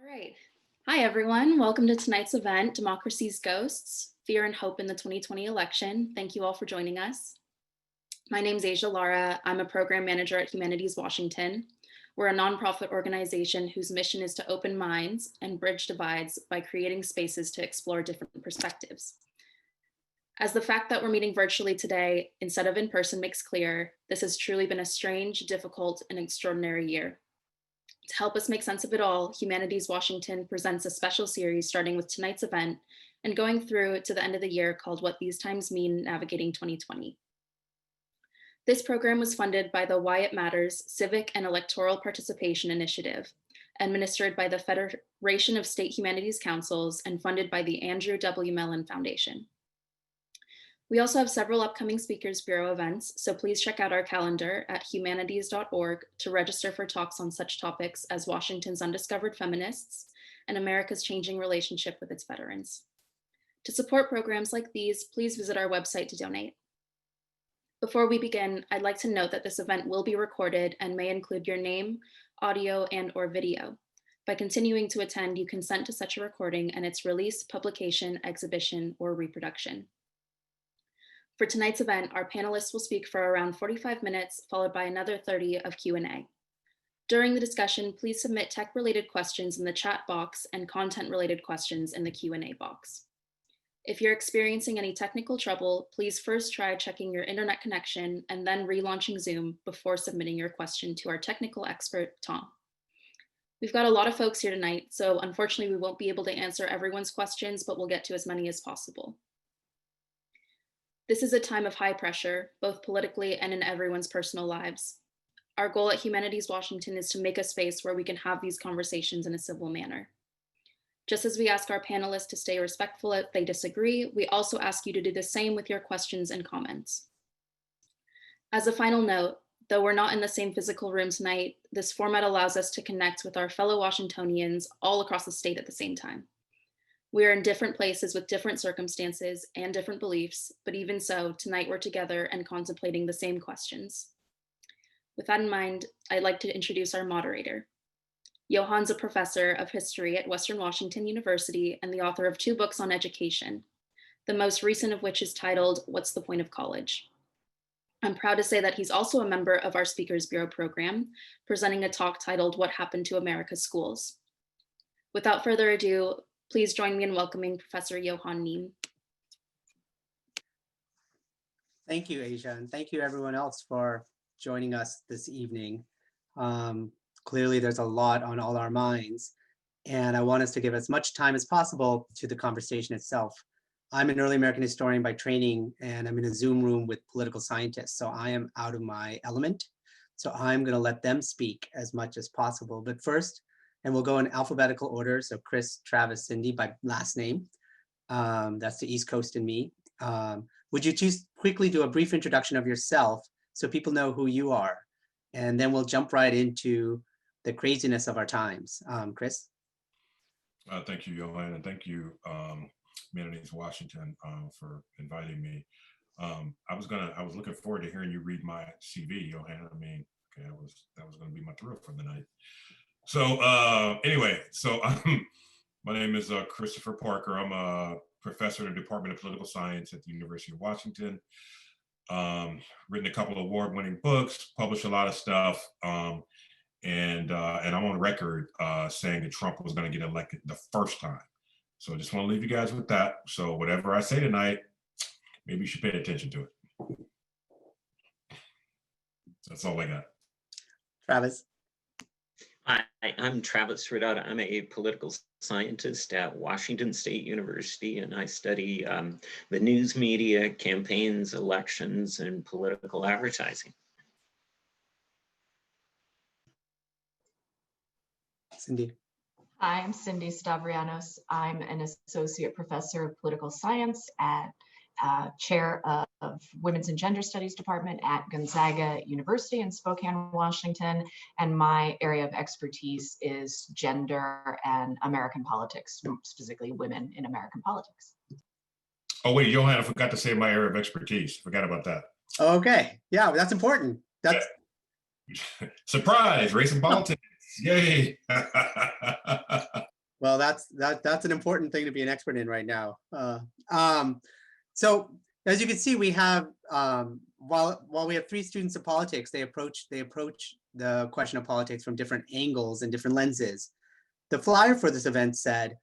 right. Hi, everyone. Welcome to tonight's event, Democracy's Ghosts, Fear and Hope in the 2020 Election. Thank you all for joining us. My name is Lara. I'm a program manager at Humanities Washington. We're a nonprofit organization whose mission is to open minds and bridge divides by creating spaces to explore different perspectives. As the fact that we're meeting virtually today instead of in person makes clear, this has truly been a strange, difficult, and extraordinary year. To help us make sense of it all, Humanities Washington presents a special series starting with tonight's event and going through to the end of the year called What These Times Mean Navigating 2020. This program was funded by the Why It Matters Civic and Electoral Participation Initiative, administered by the Federation of State Humanities Councils and funded by the Andrew W. Mellon Foundation. We also have several upcoming Speakers Bureau events, so please check out our calendar at humanities.org to register for talks on such topics as Washington's undiscovered feminists and America's changing relationship with its veterans. To support programs like these, please visit our website to donate. Before we begin, I'd like to note that this event will be recorded and may include your name, audio, and/or video. By continuing to attend, you consent to such a recording and its release, publication, exhibition, or reproduction. For tonight's event, our panelists will speak for around 45 minutes, followed by another 30 of Q&A. During the discussion, please submit tech-related questions in the chat box and content-related questions in the Q&A box. If you're experiencing any technical trouble, please first try checking your internet connection and then relaunching Zoom before submitting your question to our technical expert, Tom. We've got a lot of folks here tonight, so unfortunately we won't be able to answer everyone's questions, but we'll get to as many as possible. This is a time of high pressure, both politically and in everyone's personal lives. Our goal at Humanities Washington is to make a space where we can have these conversations in a civil manner. Just as we ask our panelists to stay respectful if they disagree, we also ask you to do the same with your questions and comments. As a final note, though we're not in the same physical room tonight, this format allows us to connect with our fellow Washingtonians all across the state at the same time. We are in different places with different circumstances and different beliefs, but even so, tonight we're together and contemplating the same questions. With that in mind, I'd like to introduce our moderator. Johann's a professor of history at Western Washington University and the author of 2 books on education, the most recent of which is titled, What's the Point of College? I'm proud to say that he's also a member of our Speakers Bureau program, presenting a talk titled, What Happened to America's Schools? Without further ado, please join me in welcoming Professor Johann Neem. Thank you, Asia, and thank you everyone else for joining us this evening. Clearly there's a lot on all our minds, and I want us to give as much time as possible to the conversation itself. I'm an early American historian by training, and I'm in a Zoom room with political scientists, so I am out of my element. So I'm gonna let them speak as much as possible. But first, and we'll go in alphabetical order. So Chris, Travis, Cindy by last name. That's the East Coast and me. Would you just quickly do a brief introduction of yourself so people know who you are? And then we'll jump right into the craziness of our times. Chris? Thank you, Johann, and thank you, Humanities Washington, for inviting me. I was looking forward to hearing you read my CV, Johann. I mean, okay, that was gonna be my thrill for the night. So anyway, so my name is Christopher Parker. I'm a professor in the Department of Political Science at the University of Washington. Written a couple of award-winning books, published a lot of stuff, and I'm on record saying that Trump was going to get elected the first time. So I just want to leave you guys with that. So whatever I say tonight, maybe you should pay attention to it. That's all I got. Travis? Hi, I'm Travis Ridout. I'm a political scientist at Washington State University, and I study the news media, campaigns, elections, and political advertising. Cindy. Hi, I'm Cynthia Stavrianos. I'm an associate professor of political science at chair of Women's and Gender Studies Department at Gonzaga University in Spokane, Washington. And my area of expertise is gender and American politics, specifically women in American politics. Oh wait, Johann, I forgot to say my area of expertise. Forgot about that. Okay, yeah, that's important. That's Surprise, race and politics. Yay. Well, that's an important thing to be an expert in right now. So as you can see, we have while we have 3 students of politics, they approach the question of politics from different angles and different lenses. The flyer for this event said,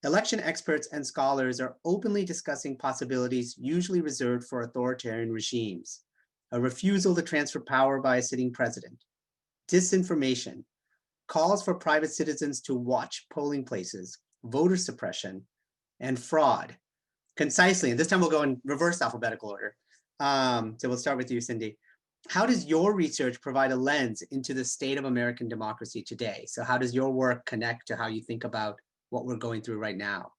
election experts and scholars are openly discussing possibilities usually reserved for authoritarian regimes, a refusal to transfer power by a sitting president, disinformation, calls for private citizens to watch polling places, voter suppression, and fraud. Concisely, and this time we'll go in reverse alphabetical order. So we'll start with you, Cindy. How does your research provide a lens into the state of American democracy today? So how does your work connect to how you think about what we're going through right now?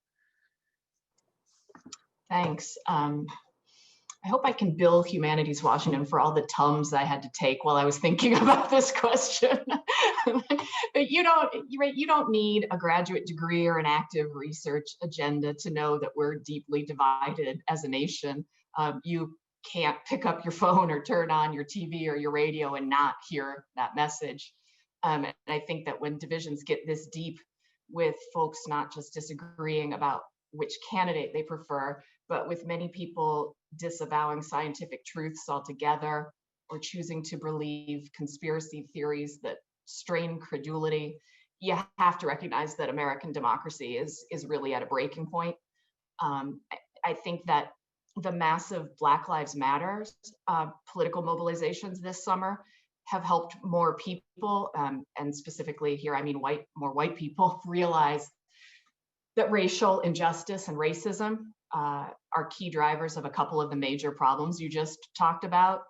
Thanks. I hope I can bill Humanities Washington for all the Tums I had to take while I was thinking about this question. But you don't need a graduate degree or an active research agenda to know that we're deeply divided as a nation. You can't pick up your phone or turn on your TV or your radio and not hear that message. And I think that when divisions get this deep with folks not just disagreeing about which candidate they prefer, but with many people disavowing scientific truths altogether or choosing to believe conspiracy theories that strain credulity, you have to recognize that American democracy is really at a breaking point. I think that the massive Black Lives Matter political mobilizations this summer have helped more people, and specifically here I mean more white people, realize that racial injustice and racism are key drivers of a couple of the major problems you just talked about.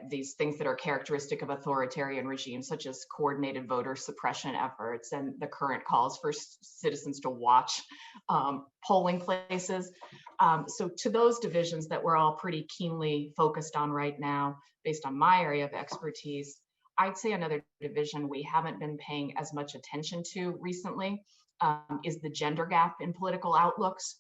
These things that are characteristic of authoritarian regimes, such as coordinated voter suppression efforts and the current calls for citizens to watch polling places. So to those divisions that we're all pretty keenly focused on right now, based on my area of expertise, I'd say another division we haven't been paying as much attention to recently is the gender gap in political outlooks.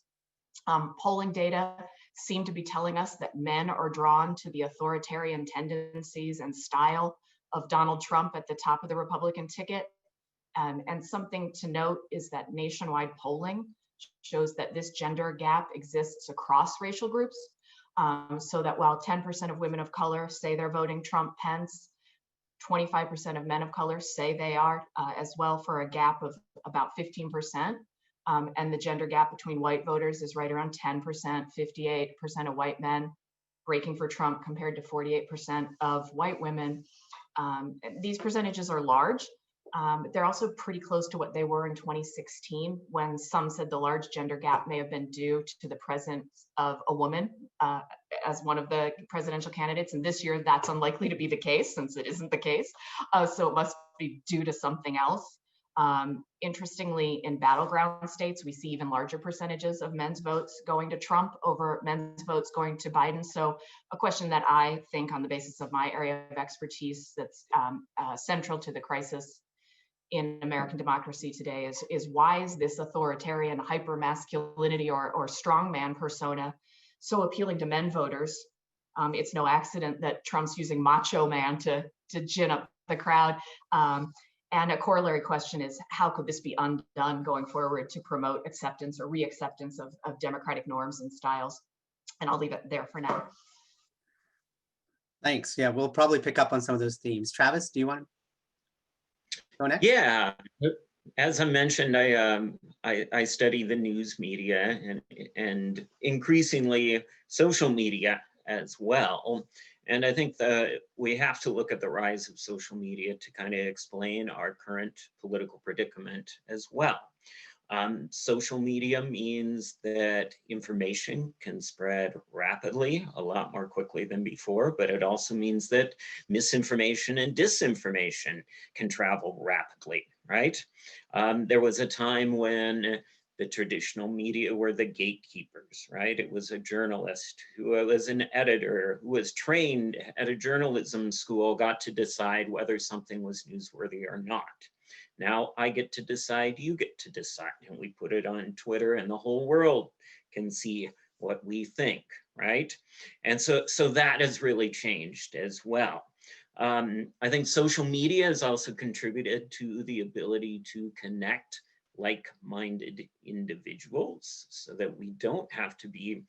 Polling data seem to be telling us that men are drawn to the authoritarian tendencies and style of Donald Trump at the top of the Republican ticket. And something to note is that nationwide polling shows that this gender gap exists across racial groups. So that while 10% of women of color say they're voting Trump-Pence, 25% of men of color say they are as well, for a gap of about 15%. And the gender gap between white voters is right around 10%, 58% of white men breaking for Trump compared to 48% of white women. These percentages are large. They're also pretty close to what they were in 2016, when some said the large gender gap may have been due to the presence of a woman as one of the presidential candidates. And this year, that's unlikely to be the case, since it isn't the case. So it must be due to something else. Interestingly, in battleground states, we see even larger percentages of men's votes going to Trump over men's votes going to Biden. So a question that I think, on the basis of my area of expertise, that's central to the crisis in American democracy today is why is this authoritarian hyper-masculinity or strongman persona so appealing to men voters? It's no accident that Trump's using macho man to gin up the crowd. And a corollary question is, how could this be undone going forward to promote acceptance or reacceptance of democratic norms and styles? And I'll leave it there for now. Thanks. Yeah, we'll probably pick up on some of those themes. Travis, do you want to go next? Yeah, as I mentioned, I study the news media and increasingly social media as well. And I think that we have to look at the rise of social media to kind of explain our current political predicament as well. Social media means that information can spread rapidly, a lot more quickly than before, but it also means that misinformation and disinformation can travel rapidly, right? There was a time when the traditional media were the gatekeepers, right? It was a journalist who was an editor, who was trained at a journalism school, got to decide whether something was newsworthy or not. Now I get to decide, you get to decide, and we put it on Twitter and the whole world can see what we think, right? And so that has really changed as well. I think social media has also contributed to the ability to connect like-minded individuals so that we don't have to be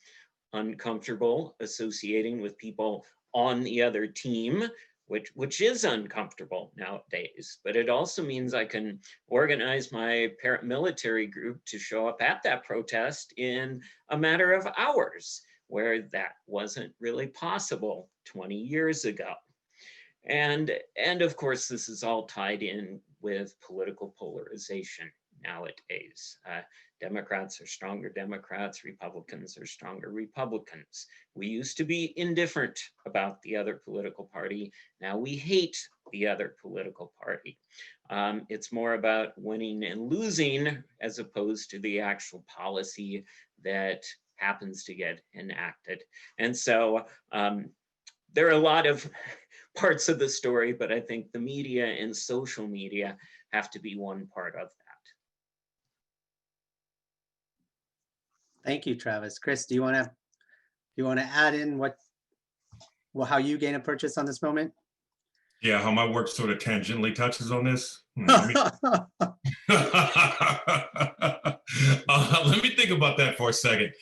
uncomfortable associating with people on the other team, which is uncomfortable nowadays. But it also means I can organize my paramilitary group to show up at that protest in a matter of hours, where that wasn't really possible 20 years ago. And of course, this is all tied in with political polarization nowadays. Democrats are stronger Democrats, Republicans are stronger Republicans. We used to be indifferent about the other political party. Now we hate the other political party. It's more about winning and losing as opposed to the actual policy that happens to get enacted. And so there are a lot of parts of the story, but I think the media and social media have to be one part of that. Thank you, Travis. Chris, do you want to add in how you gain a purchase on this moment? Yeah, how my work sort of tangentially touches on this. Let me think about that for a second.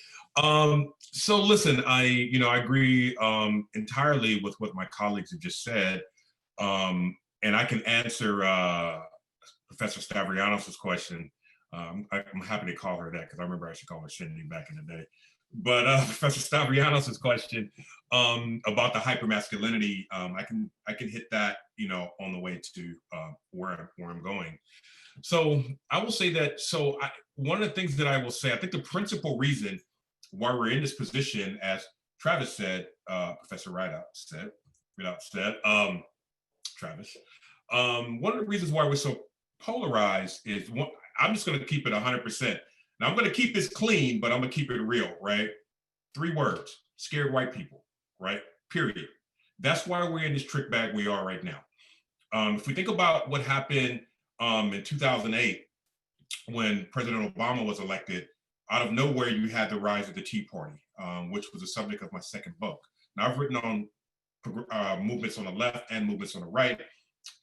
So listen, I agree entirely with what my colleagues have just said, and I can answer Professor Stavrianos' question. I'm happy to call her that because I remember I should call her Cindy back in the day. But Professor Stavrianos' question about the hypermasculinity, I can hit that on the way to where I'm going. So I will say that. So one of the things that I will say, I think the principal reason why we're in this position, as Travis said, Professor Ridout said, Travis, one of the reasons why we're so polarized is one. I'm just going to keep it 100%. Now I'm going to keep this clean, but I'm going to keep it real, right? 3 words: scared white people, right? Period. That's why we're in this trick bag we are right now. If we think about what happened in 2008, when President Obama was elected, out of nowhere, you had the rise of the Tea Party, which was the subject of my second book. Now, I've written on movements on the left and movements on the right.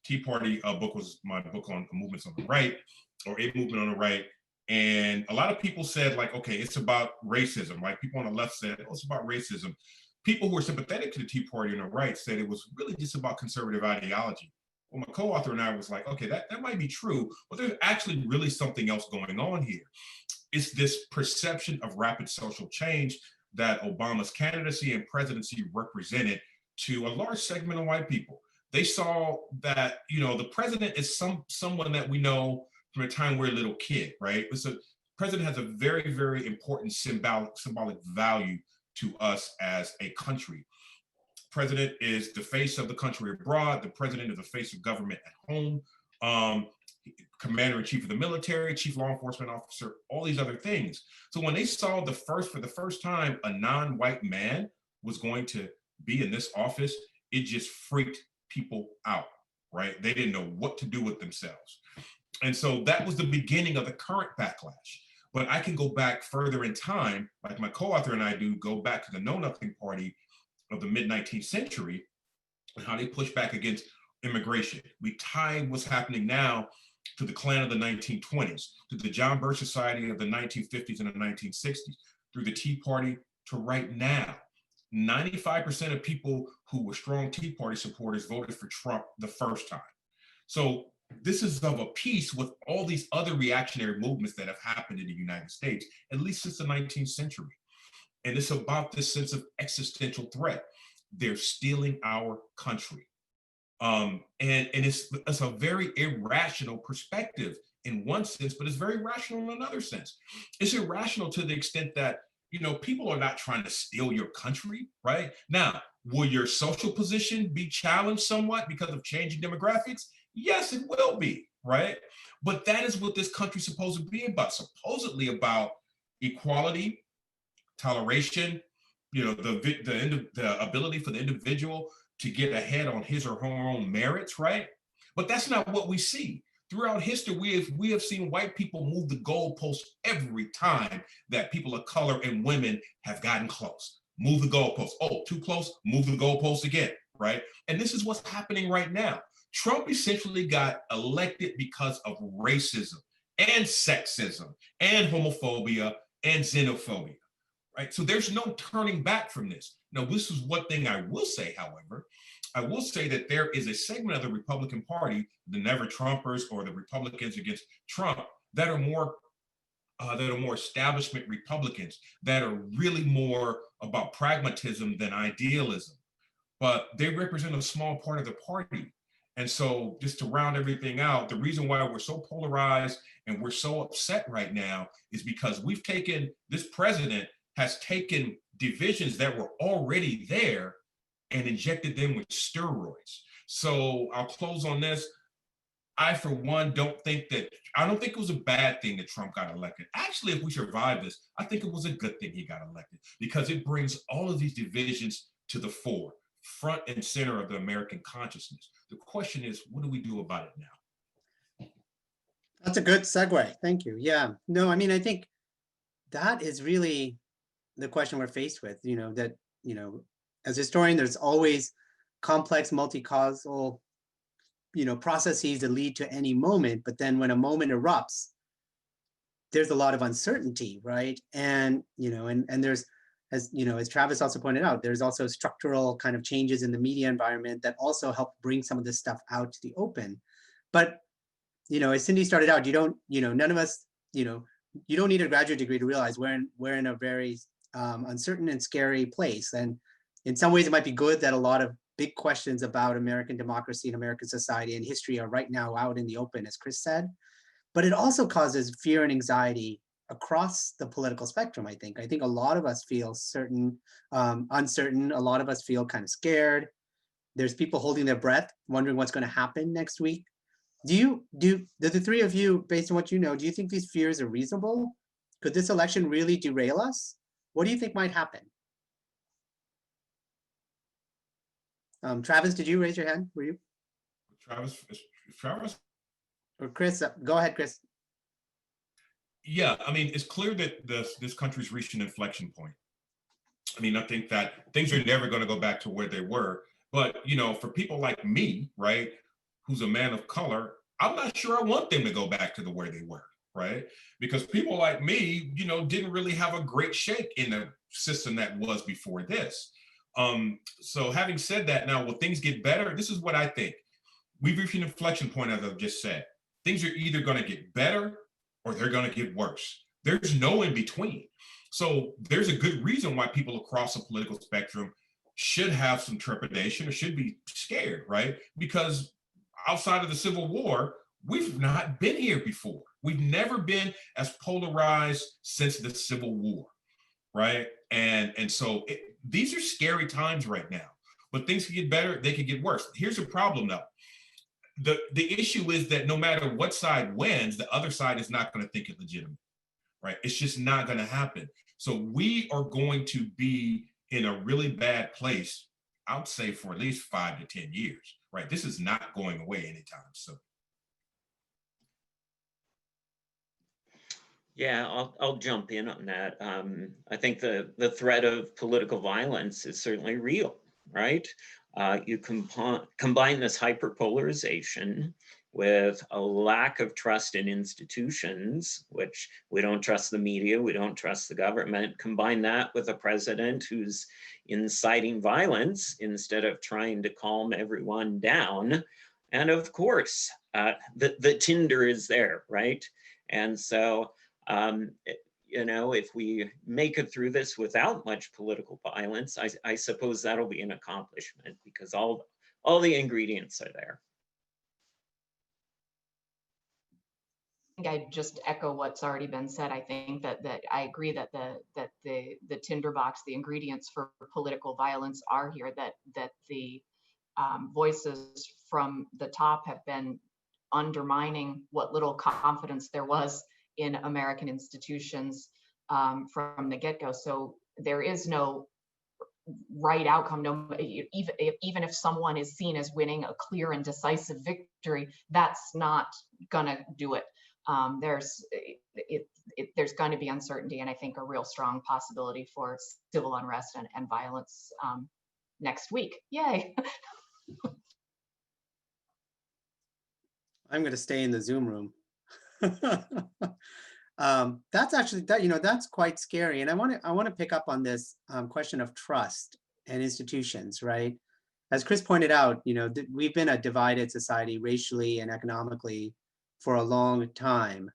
Tea Party book was my book on movements on the right, or a movement on the right. And a lot of people said, like, okay, it's about racism. Like, people on the left said, oh, it's about racism. People who were sympathetic to the Tea Party on the right said it was really just about conservative ideology. Well, my co-author and I was like, okay, that might be true, but there's actually really something else going on here. It's this perception of rapid social change that Obama's candidacy and presidency represented to a large segment of white people. They saw that, the president is someone that we know from the time we're a little kid, right? The president has a very, very important symbolic value to us as a country. President is the face of the country abroad. The president is the face of government at home. Commander-in-chief of the military, chief law enforcement officer, all these other things. So when they saw for the first time, a non-white man was going to be in this office, it just freaked people out, right? They didn't know what to do with themselves. And so that was the beginning of the current backlash. But I can go back further in time, like my co-author and I do, go back to the Know Nothing Party of the mid-19th century and how they pushed back against immigration. We tie what's happening now to the Klan of the 1920s, to the John Birch Society of the 1950s and the 1960s, through the Tea Party to right now. 95% of people who were strong Tea Party supporters voted for Trump the first time. So this is of a piece with all these other reactionary movements that have happened in the United States, at least since the 19th century. And it's about this sense of existential threat. They're stealing our country. And it's a very irrational perspective in one sense, but it's very rational in another sense. It's irrational to the extent that, people are not trying to steal your country, right? Now, will your social position be challenged somewhat because of changing demographics? Yes, it will be, right? But that is what this country's supposed to be about, supposedly about equality, toleration, the ability for the individual to get ahead on his or her own merits, right? But that's not what we see. Throughout history, we have seen white people move the goalpost every time that people of color and women have gotten close. Move the goalpost. Oh, too close, move the goalpost again, right? And this is what's happening right now. Trump essentially got elected because of racism and sexism and homophobia and xenophobia, right? So there's no turning back from this. Now, this is one thing I will say, however. I will say that there is a segment of the Republican Party, the Never Trumpers or the Republicans against Trump, that are more establishment Republicans, that are really more about pragmatism than idealism. But they represent a small part of the party. And so just to round everything out, the reason why we're so polarized and we're so upset right now is because this president has taken divisions that were already there and injected them with steroids. So I'll close on this. I, for one, I don't think it was a bad thing that Trump got elected. Actually, if we survive this, I think it was a good thing he got elected because it brings all of these divisions to the fore, front and center of the American consciousness. The question is, what do we do about it now? That's a good segue. Thank you. Yeah. No, I mean, I think that is really the question we're faced with, that, as a historian, there's always complex, multi-causal, processes that lead to any moment. But then when a moment erupts, there's a lot of uncertainty, right? And, and there's, as Travis also pointed out, there's also structural kind of changes in the media environment that also help bring some of this stuff out to the open. But, as Cindy started out, none of us, you don't need a graduate degree to realize we're in a very uncertain and scary place. And in some ways, it might be good that a lot of big questions about American democracy and American society and history are right now out in the open, as Chris said. But it also causes fear and anxiety across the political spectrum, I think. I think a lot of us feel uncertain. A lot of us feel kind of scared. There's people holding their breath, wondering what's going to happen next week. Do the three of you, based on what you know, do you think these fears are reasonable? Could this election really derail us? What do you think might happen? Travis, did you raise your hand? Were you? Travis? Or Chris? Go ahead, Chris. Yeah, I mean, it's clear that this country's reached an inflection point. I mean, I think that things are never going to go back to where they were. But, for people like me, right, who's a man of color, I'm not sure I want them to go back to where they were, right? Because people like me, didn't really have a great shake in the system that was before this. So having said that, now, will things get better? This is what I think. We've reached an inflection point, as I've just said. Things are either going to get better or they're going to get worse. There's no in between. So there's a good reason why people across the political spectrum should have some trepidation or should be scared, right? Because outside of the Civil War, we've not been here before. We've never been as polarized since the Civil War, right? And so these are scary times right now, but things can get better, they can get worse. Here's the problem though. The issue is that no matter what side wins, the other side is not going to think it legitimate, right? It's just not going to happen. So we are going to be in a really bad place, I would say, for at least 5 to 10 years, right? This is not going away anytime soon. Yeah, I'll jump in on that. I think the threat of political violence is certainly real, right? You combine this hyperpolarization with a lack of trust in institutions, which we don't trust the media, we don't trust the government. Combine that with a president who's inciting violence instead of trying to calm everyone down. And of course, the tinder is there, right? And so, if we make it through this without much political violence, I suppose that'll be an accomplishment because all the ingredients are there. I think I just echo what's already been said. I think that I agree that the tinderbox, the ingredients for political violence are here. That the voices from the top have been undermining what little confidence there was in American institutions from the get-go. So there is no right outcome. No, even if someone is seen as winning a clear and decisive victory, that's not gonna do it. There's going to be uncertainty, and I think a real strong possibility for civil unrest and violence next week. Yay. I'm going to stay in the Zoom room. That's actually that's quite scary. And I want to pick up on this question of trust and institutions, right? As Chris pointed out, we've been a divided society racially and economically for a long time.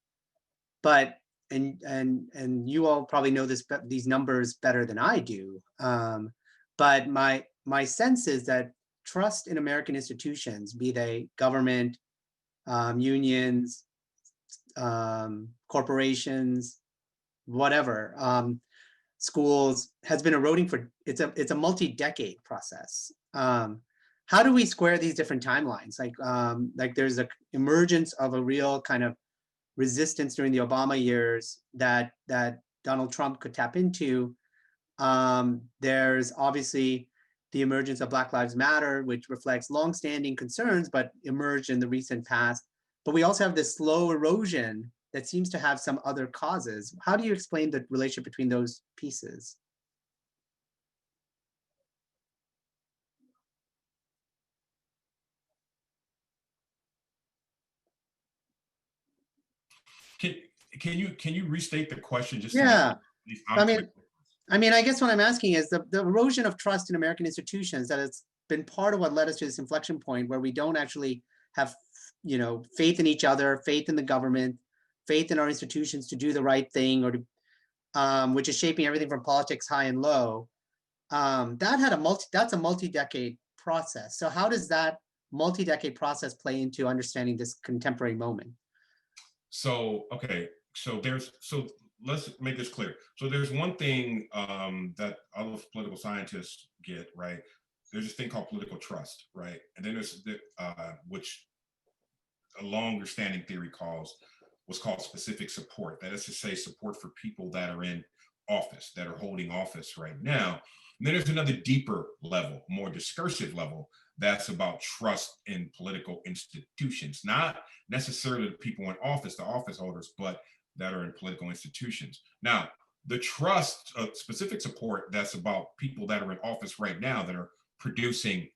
But and you all probably know these numbers better than I do. But my sense is that trust in American institutions, be they government, unions, corporations, whatever, schools, has been eroding for it's a multi-decade process. How do we square these different timelines? Like there's a emergence of a real kind of resistance during the Obama years that Donald Trump could tap into. There's obviously the emergence of Black Lives Matter, which reflects longstanding concerns, but emerged in the recent past. But we also have this slow erosion that seems to have some other causes. How do you explain the relationship between those pieces? Can you restate the question just Yeah, to make I guess what I'm asking is the erosion of trust in American institutions, that it's been part of what led us to this inflection point where we don't actually have, faith in each other, faith in the government, faith in our institutions to do the right thing, or to, which is shaping everything from politics high and low. That's a multi-decade process. So how does that multi-decade process play into understanding this contemporary moment? So, okay, so let's make this clear. So there's one thing that all of political scientists get, right? There's this thing called political trust, right? And then there's which a longer standing theory was called specific support. That is to say, support for people that are in office, that are holding office right now. And then there's another deeper level, more discursive level, that's about trust in political institutions, not necessarily the people in office, the office holders, but that are in political institutions. Now, the trust, specific support, that's about people that are in office right now that are producing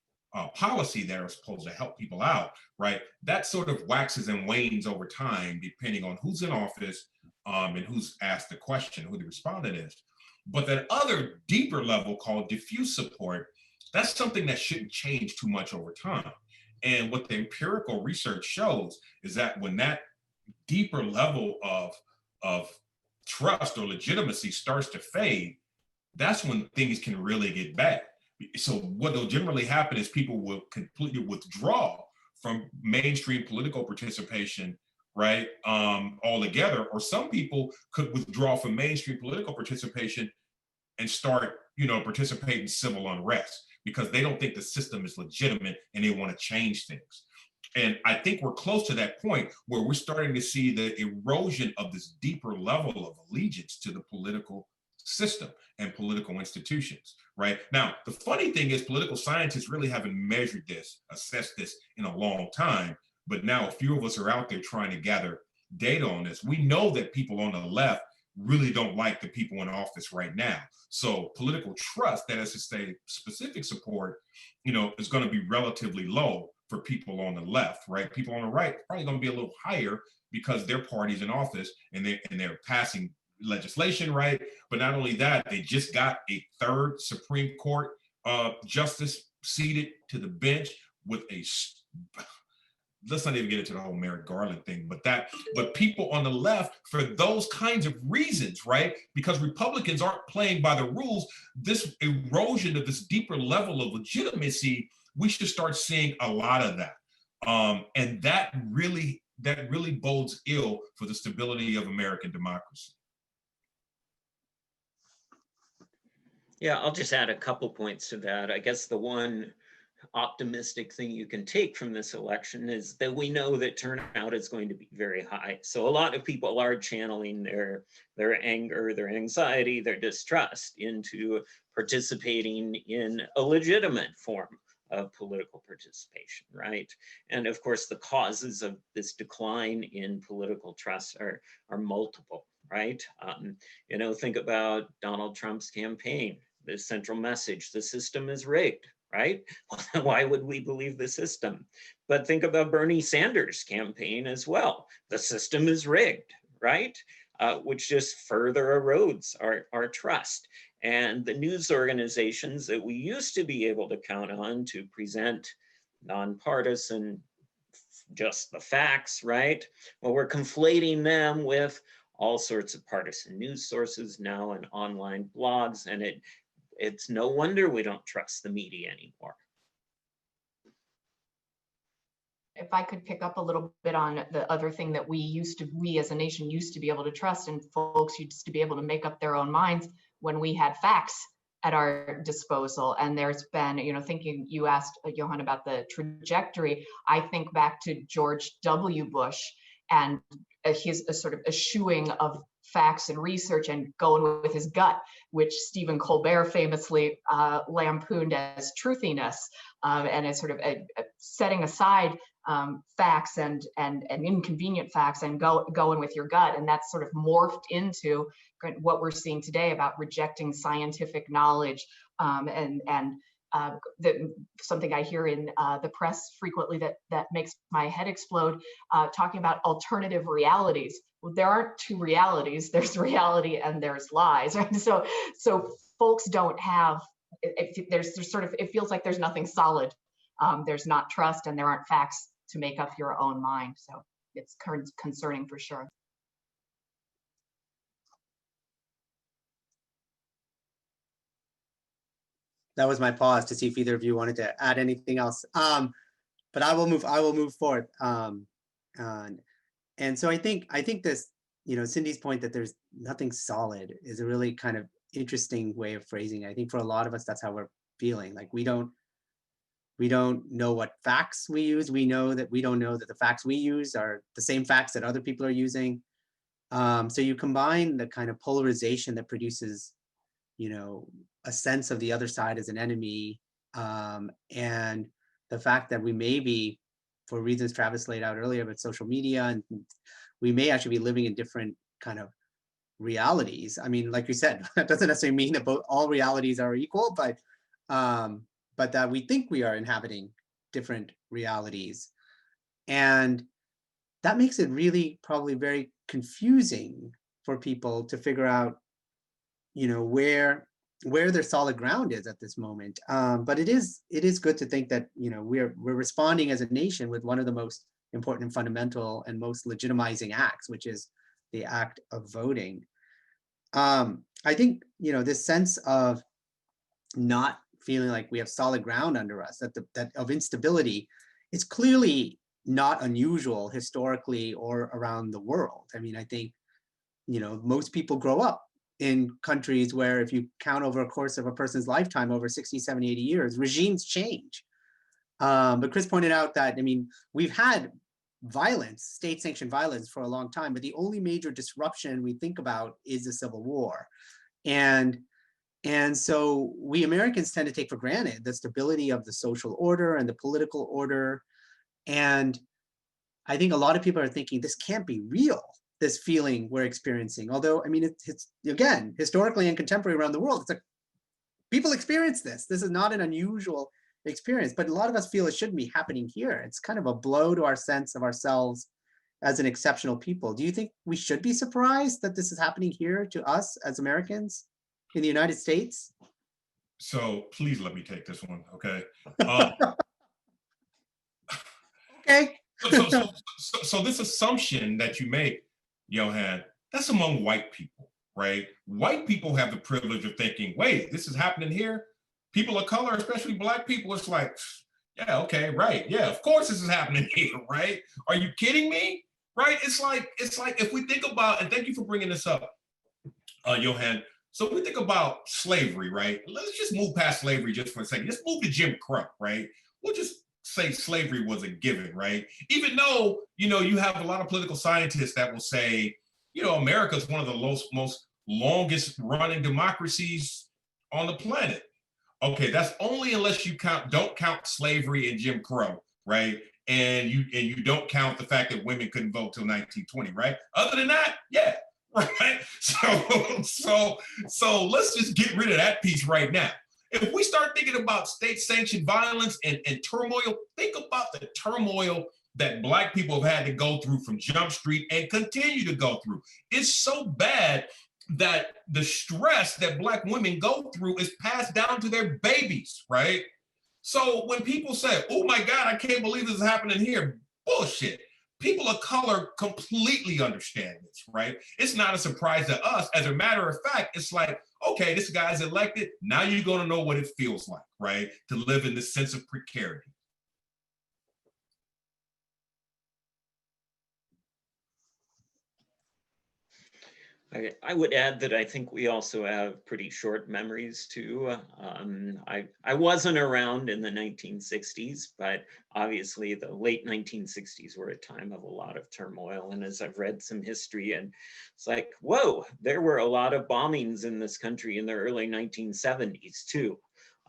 policy that are supposed to help people out, right? That sort of waxes and wanes over time, depending on who's in office and who's asked the question, who the respondent is. But that other deeper level called diffuse support, that's something that shouldn't change too much over time. And what the empirical research shows is that when that deeper level of trust or legitimacy starts to fade, that's when things can really get bad. So what will generally happen is people will completely withdraw from mainstream political participation, right, altogether. Or some people could withdraw from mainstream political participation and start, participate in civil unrest because they don't think the system is legitimate and they want to change things. And I think we're close to that point where we're starting to see the erosion of this deeper level of allegiance to the political system and political institutions, right? Now, the funny thing is political scientists really haven't measured this, assessed this in a long time, but now a few of us are out there trying to gather data on this. We know that people on the left really don't like the people in office right now. So political trust, that is to say specific support, is going to be relatively low for people on the left, right? People on the right probably going to be a little higher because their party's in office and they're passing legislation, right? But not only that, they just got a third Supreme Court justice seated to the bench with a let's not even get into the whole Merrick Garland thing, but people on the left, for those kinds of reasons, right? Because Republicans aren't playing by the rules, this erosion of this deeper level of legitimacy, we should start seeing a lot of that. And that really bodes ill for the stability of American democracy. Yeah, I'll just add a couple points to that. I guess the one optimistic thing you can take from this election is that we know that turnout is going to be very high. So a lot of people are channeling their anger, their anxiety, their distrust into participating in a legitimate form of political participation, right? And of course, the causes of this decline in political trust are multiple, right? Think about Donald Trump's campaign, the central message, the system is rigged, right? Well, then why would we believe the system? But think about Bernie Sanders' campaign as well. The system is rigged, right? Which just further erodes our trust. And the news organizations that we used to be able to count on to present nonpartisan, just the facts, right? Well, we're conflating them with all sorts of partisan news sources now and online blogs, and it's no wonder we don't trust the media anymore. If I could pick up a little bit on the other thing that we as a nation used to be able to trust, and folks used to be able to make up their own minds when we had facts at our disposal. And there's been, thinking, you asked Johann about the trajectory. I think back to George W. Bush and his sort of eschewing of facts and research and going with his gut, which Stephen Colbert famously lampooned as truthiness, and as sort of setting aside facts and inconvenient facts and going with your gut. And that's sort of morphed into what we're seeing today about rejecting scientific knowledge, something I hear in the press frequently that makes my head explode, talking about alternative realities. Well, there aren't two realities. There's reality and there's lies, right? So folks don't have, it feels like there's nothing solid. There's not trust and there aren't facts to make up your own mind. So it's concerning for sure. That was my pause to see if either of you wanted to add anything else. But I will move forward. And so I think this, Cindy's point that there's nothing solid is a really kind of interesting way of phrasing it. I think for a lot of us, that's how we're feeling. Like we don't know what facts we use. We know that we don't know that the facts we use are the same facts that other people are using. So you combine the kind of polarization that produces, a sense of the other side as an enemy, and the fact that we may be, for reasons Travis laid out earlier with social media, and we may actually be living in different kind of realities. I mean, like you said, that doesn't necessarily mean that all realities are equal, but that we think we are inhabiting different realities. And that makes it really probably very confusing for people to figure out, where their solid ground is at this moment. But it is good to think that, we're responding as a nation with one of the most important and fundamental and most legitimizing acts, which is the act of voting. I think, this sense of not feeling like we have solid ground under us, that of instability, is clearly not unusual historically or around the world. I mean, I think, most people grow up in countries where, if you count over a course of a person's lifetime, over 60, 70, 80 years, regimes change. But Chris pointed out that, we've had violence, state-sanctioned violence, for a long time, but the only major disruption we think about is the Civil War. And so we Americans tend to take for granted the stability of the social order and the political order. And I think a lot of people are thinking, this can't be real, this feeling we're experiencing. Although, it's again, historically and contemporary around the world, it's like people experience this. This is not an unusual experience, but a lot of us feel it shouldn't be happening here. It's kind of a blow to our sense of ourselves as an exceptional people. Do you think we should be surprised that this is happening here to us as Americans in the United States? So please let me take this one, okay? Okay. So this assumption that you make, Johann, that's among white people, right? White people have the privilege of thinking, wait, this is happening here? People of color, especially Black people, it's like, yeah, okay, right. Yeah, of course this is happening here, right? Are you kidding me? Right? It's like if we think about, and thank you for bringing this up, Johann. So we think about slavery, right? Let's just move past slavery just for a second. Let's move to Jim Crow, right? We'll just say slavery was a given, right? Even though, you have a lot of political scientists that will say, America is one of the most longest running democracies on the planet. Okay, that's only unless you don't count slavery and Jim Crow, right? And you don't count the fact that women couldn't vote till 1920, right? Other than that, yeah, right. So let's just get rid of that piece right now. If we start thinking about state-sanctioned violence and turmoil, think about the turmoil that Black people have had to go through from Jump Street and continue to go through. It's so bad that the stress that Black women go through is passed down to their babies, right? So when people say, oh my God, I can't believe this is happening here, bullshit. People of color completely understand this, right? It's not a surprise to us. As a matter of fact, it's like, okay, this guy's elected. Now you're going to know what it feels like, right? To live in this sense of precarity. I would add that I think we also have pretty short memories too. I wasn't around in the 1960s, but obviously the late 1960s were a time of a lot of turmoil. And as I've read some history, and it's like, whoa, there were a lot of bombings in this country in the early 1970s too.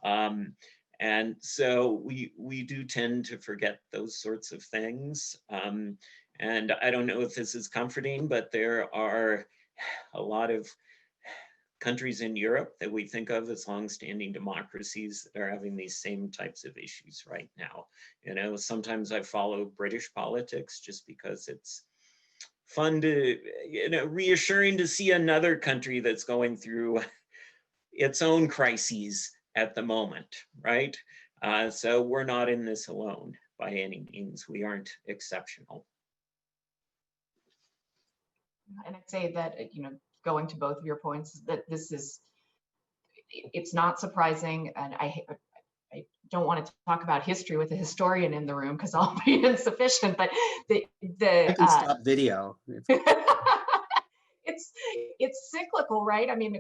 And so we do tend to forget those sorts of things. And I don't know if this is comforting, but there are a lot of countries in Europe that we think of as longstanding democracies that are having these same types of issues right now. You know, sometimes I follow British politics just because it's fun to, you know, reassuring to see another country that's going through its own crises at the moment, right? So we're not in this alone by any means. We aren't exceptional. And I'd say that, you know, going to both of your points, that this is, it's not surprising. And I don't want to talk about history with a historian in the room because I'll be insufficient, but I can stop video. It's cyclical, right? I mean,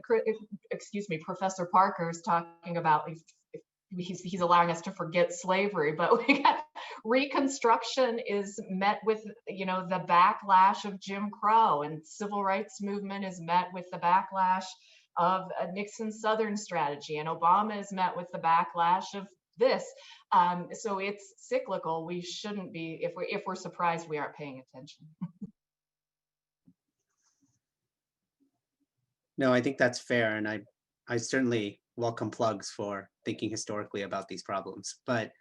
excuse me, Professor Parker is talking about, he's allowing us to forget slavery, but we got Reconstruction is met with, you know, the backlash of Jim Crow, and civil rights movement is met with the backlash of Nixon's Southern strategy, and Obama is met with the backlash of this. So it's cyclical. We shouldn't be, if we're surprised, we aren't paying attention. No, I think that's fair, and I certainly welcome plugs for thinking historically about these problems. But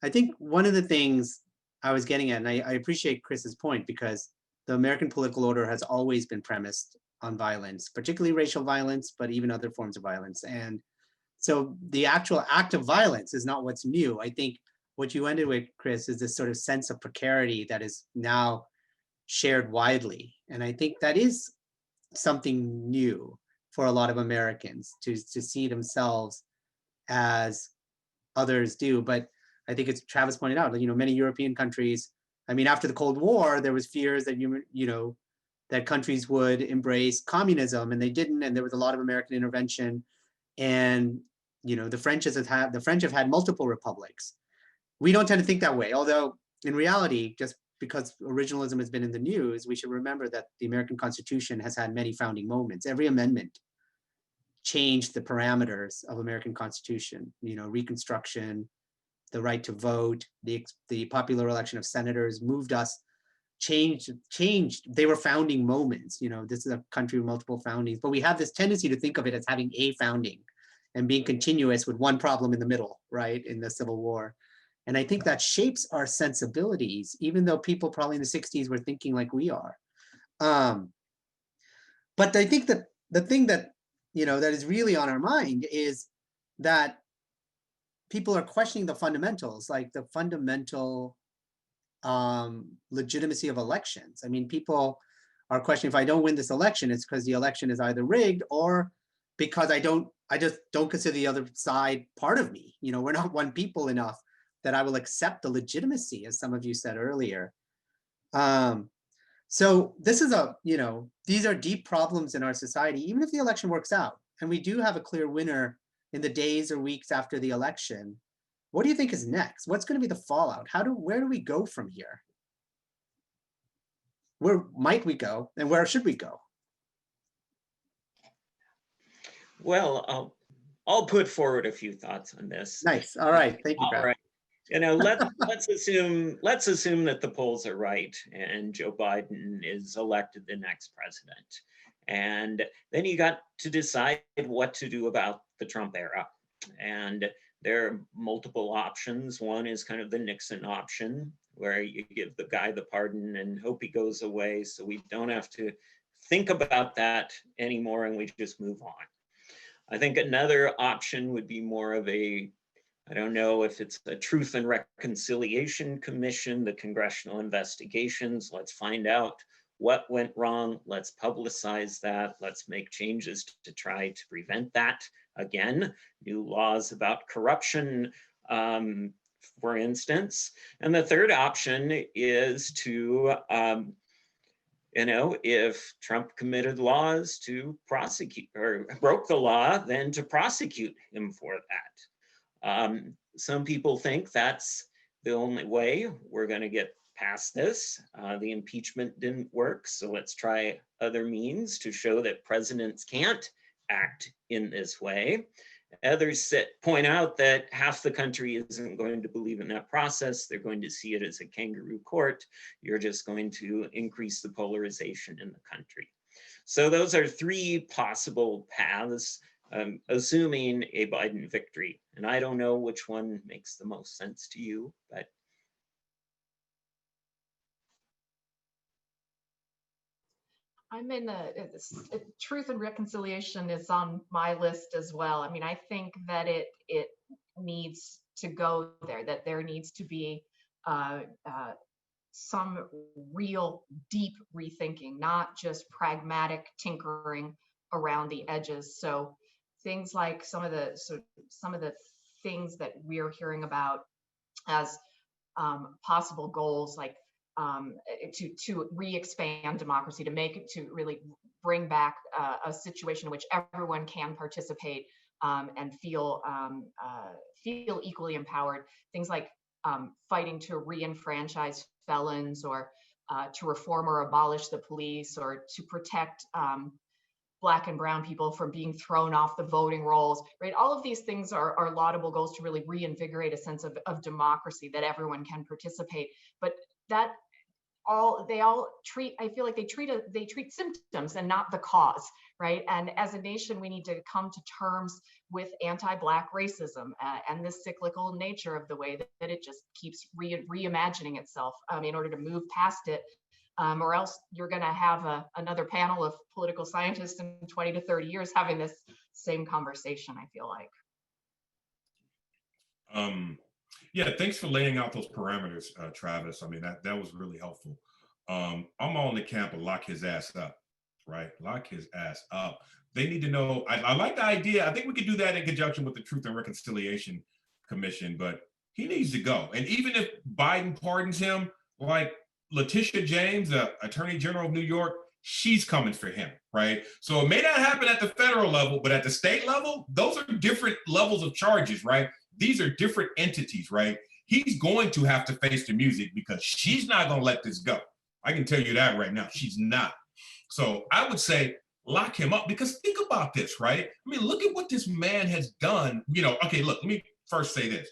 I think one of the things I was getting at, and I appreciate Chris's point, because the American political order has always been premised on violence, particularly racial violence, but even other forms of violence. And so the actual act of violence is not what's new. I think what you ended with, Chris, is this sort of sense of precarity that is now shared widely. And I think that is something new for a lot of Americans to see themselves as others do. But I think it's Travis pointed out, you know, many European countries, I mean, after the Cold War, there was fears that, you know, that countries would embrace communism, and they didn't. And there was a lot of American intervention. And, you know, the French have had multiple republics. We don't tend to think that way, although in reality, just because originalism has been in the news, we should remember that the American Constitution has had many founding moments. Every amendment changed the parameters of American Constitution, you know, Reconstruction, the right to vote, the popular election of senators moved us, changed. They were founding moments. You know, this is a country with multiple foundings, but we have this tendency to think of it as having a founding and being continuous with one problem in the middle, right, in the Civil War. And I think that shapes our sensibilities, even though people probably in the 60s were thinking like we are. But I think that the thing that, you know, that is really on our mind is that people are questioning the fundamentals, like the fundamental legitimacy of elections. I mean, people are questioning, if I don't win this election, it's because the election is either rigged or because I just don't consider the other side part of me. You know, we're not one people enough that I will accept the legitimacy, as some of you said earlier. So this is you know, these are deep problems in our society, even if the election works out, and we do have a clear winner in the days or weeks after the election. What do you think is next? What's going to be the fallout? Where do we go from here? Where might we go, and where should we go? Well, I'll put forward a few thoughts on this. Nice. All right. Thank you, Brad. All right. You know, let's assume that the polls are right and Joe Biden is elected the next president. And then you got to decide what to do about the Trump era, And there are multiple options. One is kind of the Nixon option, where you give the guy the pardon and hope he goes away so we don't have to think about that anymore and we just move on. I think another option would be more of a, I don't know if it's a Truth and Reconciliation Commission, the congressional investigations. Let's find out what went wrong. Let's publicize that. Let's make changes to try to prevent that. Again, new laws about corruption, for instance. And the third option is to, if Trump committed laws, to prosecute, or broke the law, then to prosecute him for that. Some people think that's the only way we're going to get past this. The impeachment didn't work, so let's try other means to show that presidents can't act in this way. Others point out that half the country isn't going to believe in that process. They're going to see it as a kangaroo court. You're just going to increase the polarization in the country. So those are three possible paths, assuming a Biden victory. And I don't know which one makes the most sense to you, but. I'm in Truth and Reconciliation is on my list as well. I mean, I think that it needs to go there, that there needs to be some real deep rethinking, not just pragmatic tinkering around the edges. So things like some of the things that we're hearing about as possible goals, like to re-expand democracy, to really bring back a situation in which everyone can participate and feel equally empowered. Things like fighting to re-enfranchise felons, or to reform or abolish the police, or to protect Black and brown people from being thrown off the voting rolls, right? All of these things are laudable goals to really reinvigorate a sense of democracy, that everyone can participate. But that they all treat, I feel like they treat symptoms and not the cause, right? And as a nation, we need to come to terms with anti-Black racism and the cyclical nature of the way that it just keeps reimagining itself in order to move past it. Or else you're going to have another panel of political scientists in 20 to 30 years having this same conversation, I feel like. Yeah, thanks for laying out those parameters, Travis. I mean, that was really helpful. I'm all in the camp of lock his ass up, right? Lock his ass up. They need to know. I like the idea. I think we could do that in conjunction with the Truth and Reconciliation Commission, but he needs to go. And even if Biden pardons him, like Letitia James, the Attorney General of New York, she's coming for him, right? So it may not happen at the federal level, but at the state level, those are different levels of charges, right? These are different entities, right? He's going to have to face the music because she's not going to let this go. I can tell you that right now. She's not. So I would say lock him up, because think about this, right? I mean, look at what this man has done. Okay, look, let me first say this.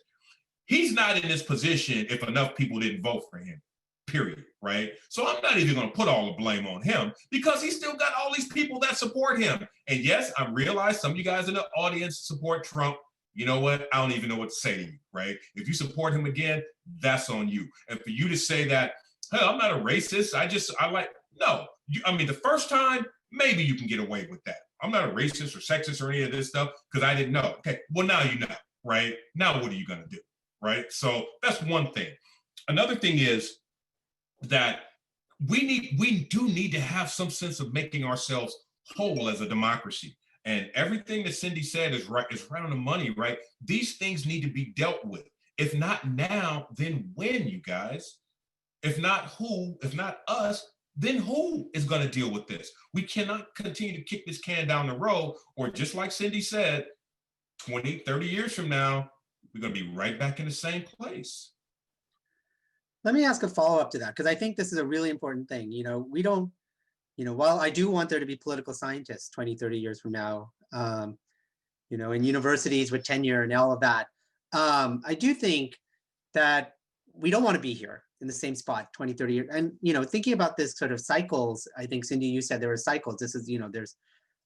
He's not in this position if enough people didn't vote for him, period, right? So I'm not even going to put all the blame on him, because he's still got all these people that support him. And yes, I realize some of you guys in the audience support Trump. You know what? I don't even know what to say to you, right? If you support him again, that's on you. And for you to say that, hey, I'm not a racist. No. The first time, maybe you can get away with that. I'm not a racist or sexist or any of this stuff because I didn't know. Okay, well, now you know, right? Now what are you going to do, right? So that's one thing. Another thing is that we do need to have some sense of making ourselves whole as a democracy. And everything that Cindy said is right on the money, right? These things need to be dealt with. If not now, then when, you guys? If not who, if not us, then who is going to deal with this? We cannot continue to kick this can down the road, or just like Cindy said, 20, 30 years from now, we're going to be right back in the same place. Let me ask a follow-up to that, because I think this is a really important thing. We don't, while I do want there to be political scientists 20, 30 years from now, in universities with tenure and all of that, I do think that we don't want to be here in the same spot 20, 30 years. And, thinking about this sort of cycles, I think, Cindy, you said there were cycles. This is, there's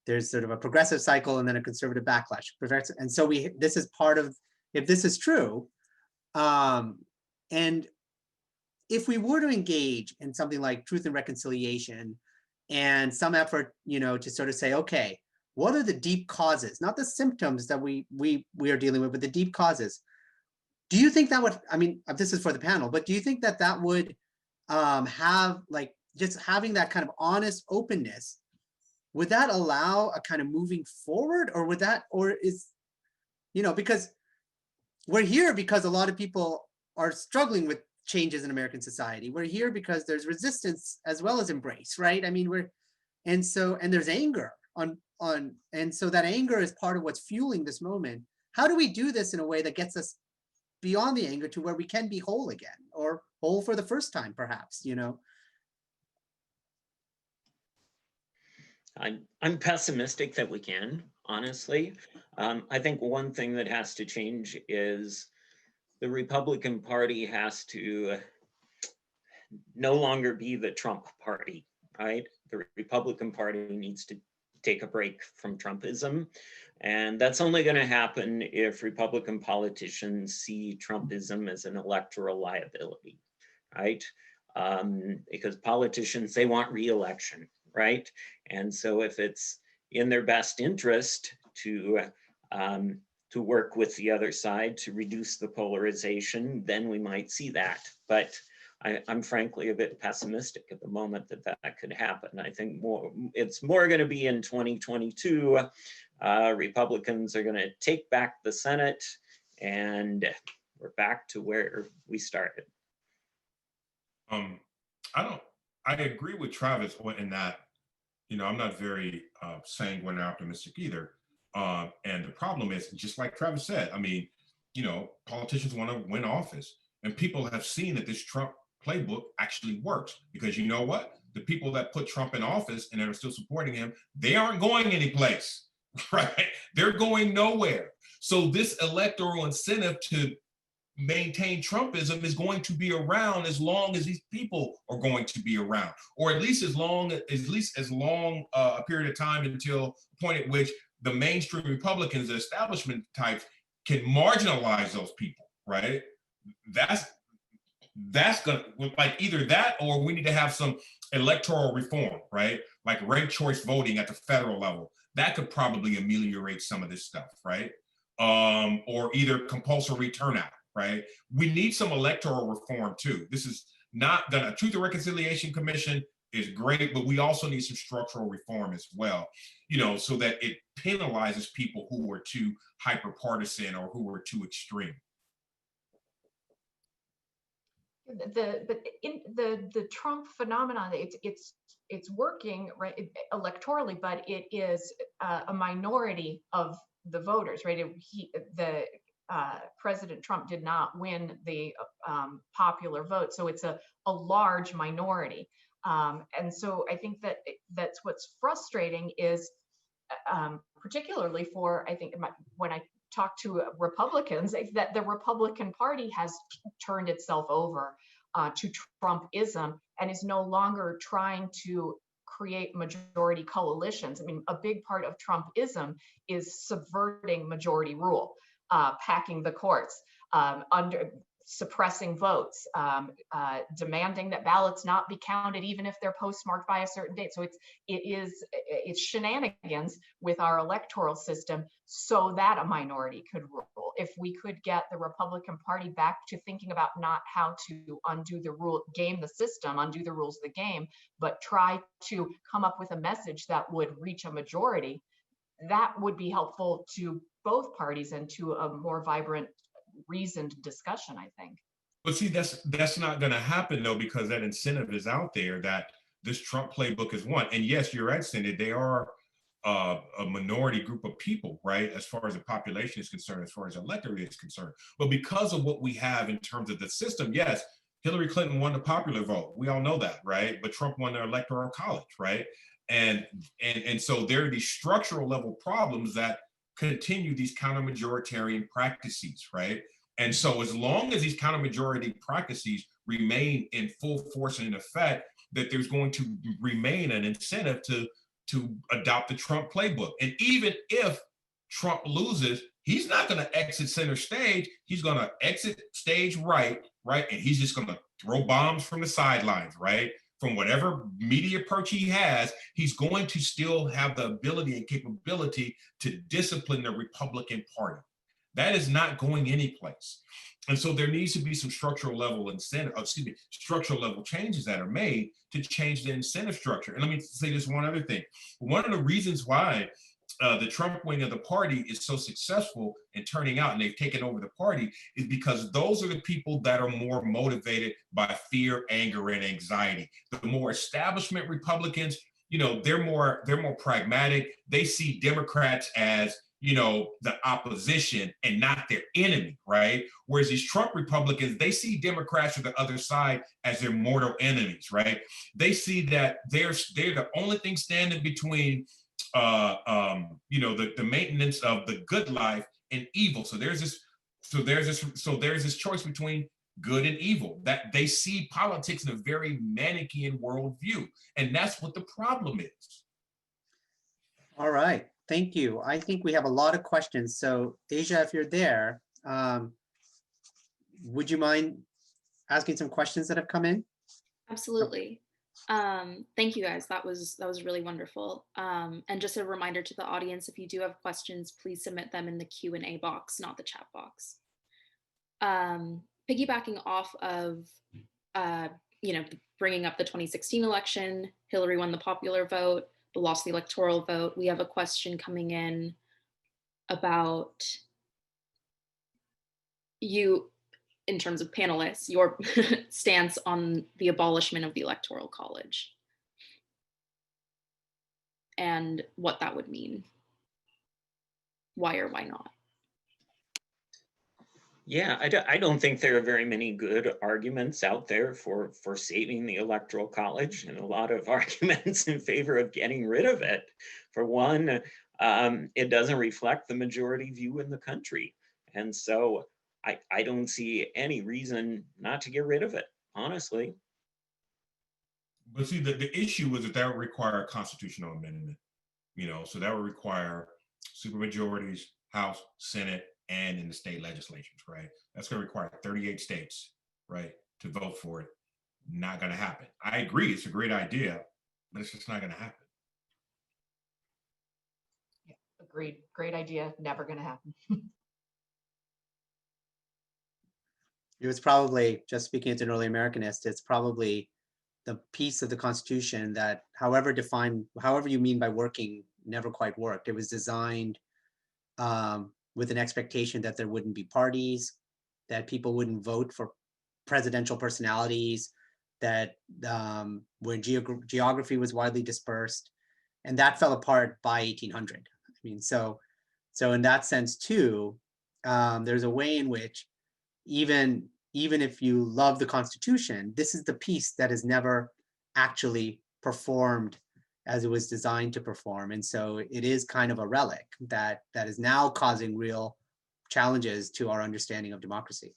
there's sort of a progressive cycle and then a conservative backlash. And so this is part of, if this is true, and if we were to engage in something like truth and reconciliation and some effort, to sort of say, okay, what are the deep causes, not the symptoms that we are dealing with, but the deep causes. Do you think that would, I mean, this is for the panel, but do you think that that would have, like, just having that kind of honest openness, would that allow a kind of moving forward, or would that, or is, because we're here because a lot of people are struggling with changes in American society. We're here because there's resistance as well as embrace, right? I mean, and there's anger and so that anger is part of what's fueling this moment. How do we do this in a way that gets us beyond the anger to where we can be whole again, or whole for the first time, perhaps, I'm pessimistic that we can, honestly. I think one thing that has to change is the Republican Party has to no longer be the Trump party, right? The Republican Party needs to take a break from Trumpism. And that's only going to happen if Republican politicians see Trumpism as an electoral liability, right? Because politicians, they want re-election, right? And so if it's in their best interest to work with the other side to reduce the polarization, then we might see that. But I'm frankly a bit pessimistic at the moment that that could happen. I think it's more going to be in 2022. Republicans are going to take back the Senate, and we're back to where we started. I agree with Travis in that, I'm not very sanguine or optimistic either. And the problem is, just like Travis said, I mean, politicians want to win office, and people have seen that this Trump playbook actually works, because you know what? The people that put Trump in office and that are still supporting him, they aren't going anyplace, right? They're going nowhere. So this electoral incentive to maintain Trumpism is going to be around as long as these people are going to be around, or at least as long a period of time until the point at which the mainstream Republicans, the establishment types, can marginalize those people, right? That's gonna, like, either that or we need to have some electoral reform, right? Like ranked choice voting at the federal level. That could probably ameliorate some of this stuff, right? Or either compulsory turnout, right? We need some electoral reform too. This is not gonna, Truth and Reconciliation Commission is great, but we also need some structural reform as well, so that it penalizes people who are too hyper partisan or who are too extreme. The Trump phenomenon, it's working, right, electorally, but it is a minority of the voters, right? President Trump did not win the popular vote, so it's a large minority, and so I think that's what's frustrating is, particularly for, I think, when I talk to Republicans, that the Republican Party has turned itself over to Trumpism and is no longer trying to create majority coalitions. I mean, a big part of Trumpism is subverting majority rule, packing the courts, suppressing votes, demanding that ballots not be counted even if they're postmarked by a certain date. So it's shenanigans with our electoral system so that a minority could rule. If we could get the Republican Party back to thinking about not how to undo the rules of the game, but try to come up with a message that would reach a majority, that would be helpful to both parties and to a more vibrant, reasoned discussion, I think. But see, that's not going to happen though, because that incentive is out there that this Trump playbook is one. And yes, you're right, Cindy, they are a minority group of people, right? As far as the population is concerned, as far as electorate is concerned. But because of what we have in terms of the system, yes, Hillary Clinton won the popular vote. We all know that, right? But Trump won the electoral college, right? And so there are these structural level problems that continue these counter-majoritarian practices, right? And so as long as these counter-majority practices remain in full force and in effect, that there's going to remain an incentive to to adopt the Trump playbook. And even if Trump loses, he's not going to exit center stage. He's going to exit stage right, and he's just going to throw bombs from the sidelines, right? From whatever media perch he has, he's going to still have the ability and capability to discipline the Republican Party. That is not going anyplace. And so there needs to be some structural level structural level changes that are made to change the incentive structure. And let me say this one other thing. One of the reasons why the Trump wing of the party is so successful in turning out and they've taken over the party is because those are the people that are more motivated by fear, anger, and anxiety. The more establishment Republicans, they're more pragmatic. They see Democrats as, the opposition and not their enemy, right? Whereas these Trump Republicans, they see Democrats or the other side as their mortal enemies, right? They see that they're the only thing standing between the maintenance of the good life and evil. So there's this choice between good and evil, that they see politics in a very Manichaean worldview. And that's what the problem is. All right, thank you. I think we have a lot of questions. So Asia, if you're there, would you mind asking some questions that have come in? Absolutely. Thank you guys. That was really wonderful. And just a reminder to the audience, if you do have questions, please submit them in the Q&A box, not the chat box. Piggybacking off of, bringing up the 2016 election, Hillary won the popular vote, but lost the electoral vote. We have a question coming in about you, in terms of panelists, your stance on the abolishment of the Electoral College and what that would mean. Why or why not? Yeah, I don't think there are very many good arguments out there for saving the Electoral College, and a lot of arguments in favor of getting rid of it. For one, it doesn't reflect the majority view in the country. And so I don't see any reason not to get rid of it, honestly. But see, the issue is that would require a constitutional amendment, so that would require supermajorities, House, Senate, and in the state legislatures, right? That's going to require 38 states, right, to vote for it. Not going to happen. I agree, it's a great idea, but it's just not going to happen. Yeah, agreed. Great idea. Never going to happen. It was probably, just speaking as an early Americanist, it's probably the piece of the Constitution that, however you mean by working, never quite worked. It was designed with an expectation that there wouldn't be parties, that people wouldn't vote for presidential personalities, that where geography was widely dispersed, and that fell apart by 1800. I mean, so in that sense too, there's a way in which even if you love the Constitution, this is the piece that is never actually performed as it was designed to perform. And so it is kind of a relic that is now causing real challenges to our understanding of democracy.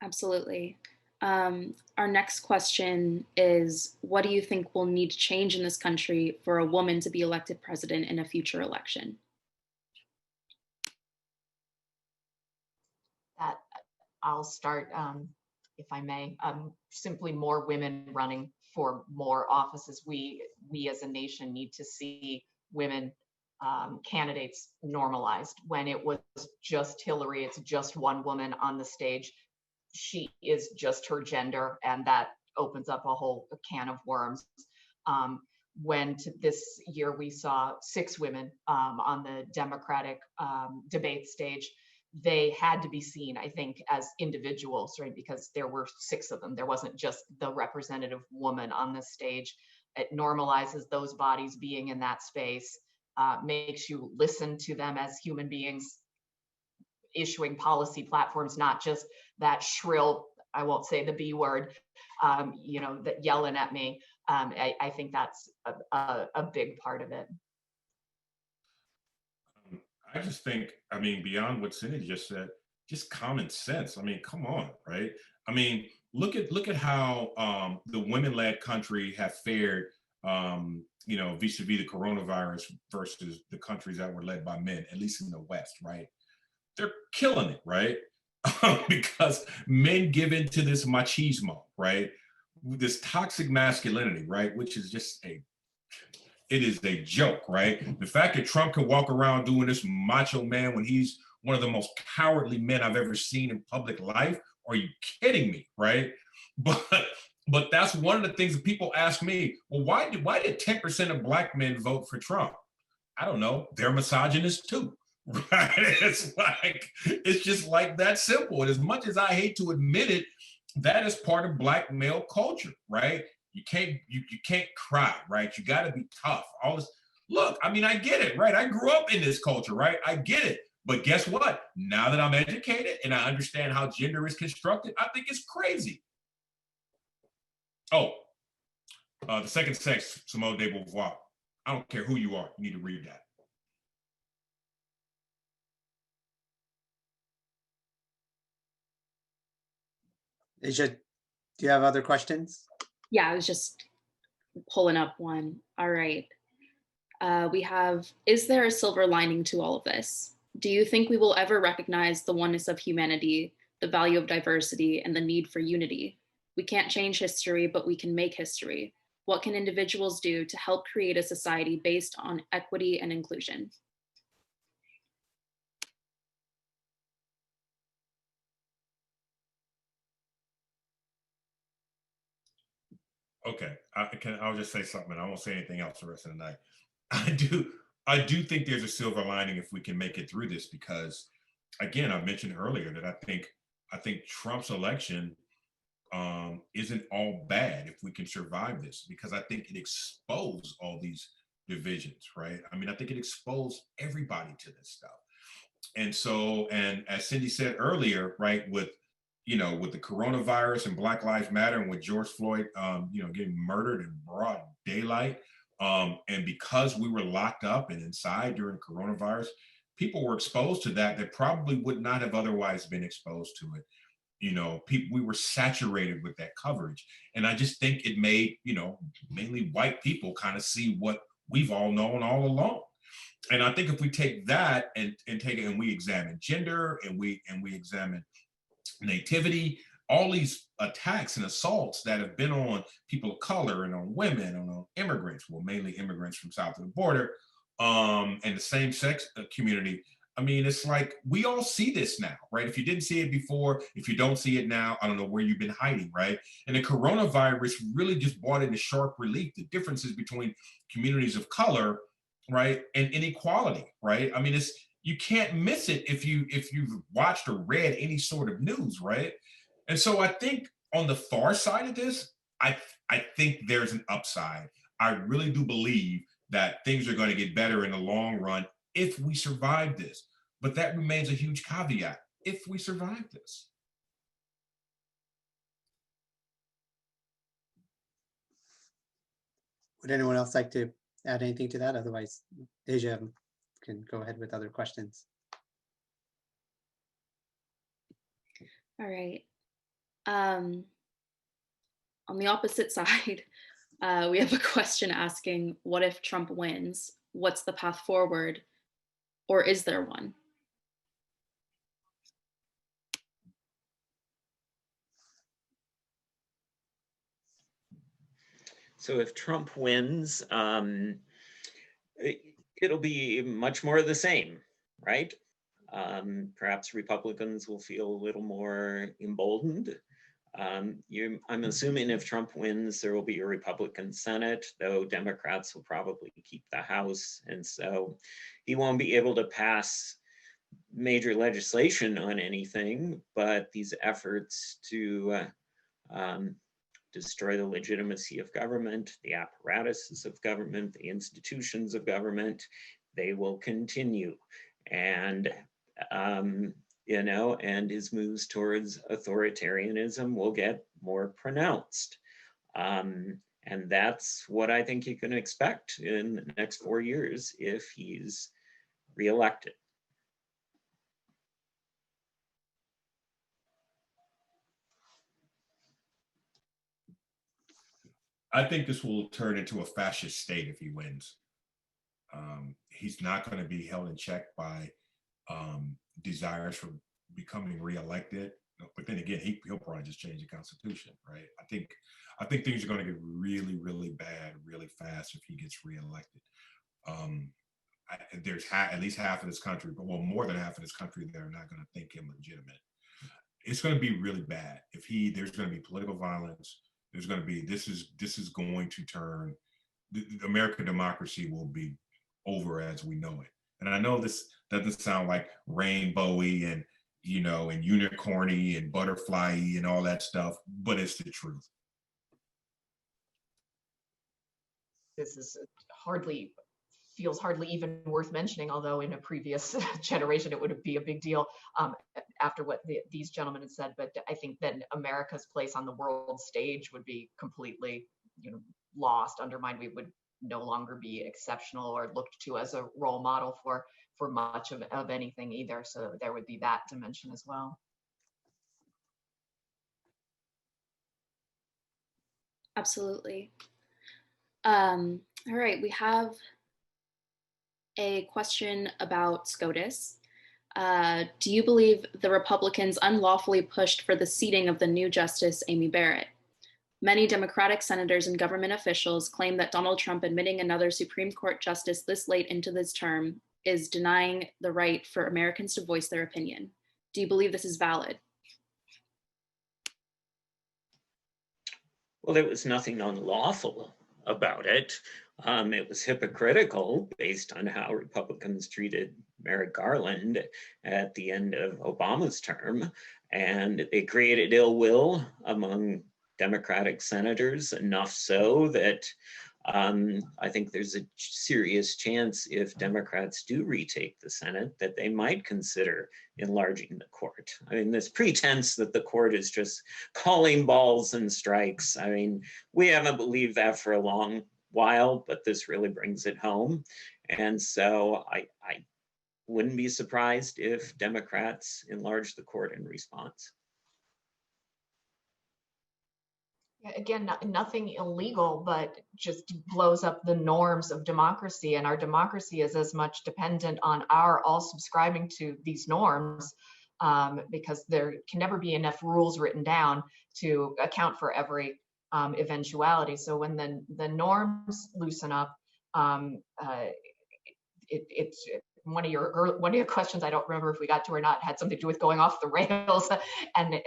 Absolutely. Our next question is, what do you think will need to change in this country for a woman to be elected president in a future election? That I'll start, if I may. Simply more women running for more offices. We as a nation need to see women candidates normalized. When it was just Hillary, it's just one woman on the stage. She is just her gender, and that opens up a whole can of worms. When this year we saw 6 women on the Democratic debate stage, they had to be seen, I think, as individuals, right? Because there were 6 of them. There wasn't just the representative woman on the stage. It normalizes those bodies being in that space, makes you listen to them as human beings issuing policy platforms, not just that shrill, I won't say the B word, that yelling at me. I think that's a big part of it. I just think, beyond what Cindy just said, just common sense. I mean, come on, right? I mean, look at how the women-led country have fared, vis-a-vis the coronavirus versus the countries that were led by men, at least in the West, right? They're killing it, right? Because men give into this machismo, right? This toxic masculinity, right? Which is just it is a joke, right? The fact that Trump can walk around doing this macho man when he's one of the most cowardly men I've ever seen in public life. Are you kidding me, right? But that's one of the things that people ask me. Well, why did 10% of black men vote for Trump? I don't know. They're misogynists too, right? It's just like that simple. And as much as I hate to admit it, that is part of black male culture, right? You can't cry, right? You got to be tough. All this. Look, I mean, I get it, right? I grew up in this culture, right? I get it. But guess what? Now that I'm educated and I understand how gender is constructed, I think it's crazy. Oh, The Second Sex, Simone de Beauvoir. I don't care who you are. You need to read that. Asia, do you have other questions? Yeah, I was just pulling up one. All right. We have, is there a silver lining to all of this? Do you think we will ever recognize the oneness of humanity, the value of diversity, and the need for unity? We can't change history, but we can make history. What can individuals do to help create a society based on equity and inclusion? Okay, I'll just say something. I won't say anything else the rest of the night. I do think there's a silver lining if we can make it through this, because again, I mentioned earlier that I think Trump's election isn't all bad if we can survive this, because I think it exposed all these divisions, right? I mean, I think it exposed everybody to this stuff. And so, and as Cindy said earlier, right, with the coronavirus and Black Lives Matter, and with George Floyd, getting murdered in broad daylight, and because we were locked up and inside during coronavirus, people were exposed to that probably would not have otherwise been exposed to it. We were saturated with that coverage, and I just think it made mainly white people kind of see what we've all known all along. And I think if we take that and take it and we examine gender and we examine nativity, all these attacks and assaults that have been on people of color and on women and on immigrants, well, mainly immigrants from south of the border, and the same sex community. I mean, it's like we all see this now, right? If you didn't see it before, if you don't see it now, I don't know where you've been hiding, right? And the coronavirus really just brought into sharp relief the differences between communities of color, right, and inequality, right? I mean, you can't miss it if you've watched or read any sort of news, right? And so I think on the far side of this, I think there's an upside. I really do believe that things are going to get better in the long run if we survive this. But that remains a huge caveat: if we survive this. Would anyone else like to add anything to that? Otherwise, Asia can go ahead with other questions. All right. On the opposite side, we have a question asking, what if Trump wins? What's the path forward? Or is there one? So if Trump wins, it'll be much more of the same, right? Perhaps Republicans will feel a little more emboldened. I'm assuming if Trump wins, there will be a Republican Senate, though Democrats will probably keep the House. And so he won't be able to pass major legislation on anything, but these efforts to destroy the legitimacy of government, the apparatuses of government, the institutions of government, they will continue. And and his moves towards authoritarianism will get more pronounced. And that's what I think you can expect in the next 4 years if he's reelected. I think this will turn into a fascist state if he wins. He's not going to be held in check by desires for becoming reelected. But then again, he'll probably just change the Constitution, right? I think things are going to get really, really bad really fast if he gets reelected. There's at least half of this country, but well, more than half of this country that are not going to think him legitimate. It's going to be really bad if there's going to be political violence. There's going to be this is going to turn the American democracy will be over as we know it. And I know this doesn't sound like rainbowy and and unicorny and butterfly and all that stuff, but it's the truth. This is feels hardly even worth mentioning, although in a previous generation it would be a big deal after what these gentlemen had said. But I think then America's place on the world stage would be completely lost, undermined. We would no longer be exceptional or looked to as a role model for much of anything either. So there would be that dimension as well. Absolutely. All right, we have a question about SCOTUS. Do you believe the Republicans unlawfully pushed for the seating of the new Justice Amy Barrett? Many Democratic senators and government officials claim that Donald Trump admitting another Supreme Court justice this late into this term is denying the right for Americans to voice their opinion. Do you believe this is valid? Well, there was nothing unlawful about it. It was hypocritical based on how Republicans treated Merrick Garland at the end of Obama's term, and they created ill will among Democratic senators, enough so that I think there's a serious chance if Democrats do retake the Senate that they might consider enlarging the court. I mean, this pretense that the court is just calling balls and strikes. I mean, we haven't believed that for a long while, but this really brings it home. And so I wouldn't be surprised if Democrats enlarge the court in response. Again, nothing illegal, but just blows up the norms of democracy. And our democracy is as much dependent on our all subscribing to these norms, because there can never be enough rules written down to account for every eventuality. So when the norms loosen up, it's one of your questions, I don't remember if we got to or not, had something to do with going off the rails, and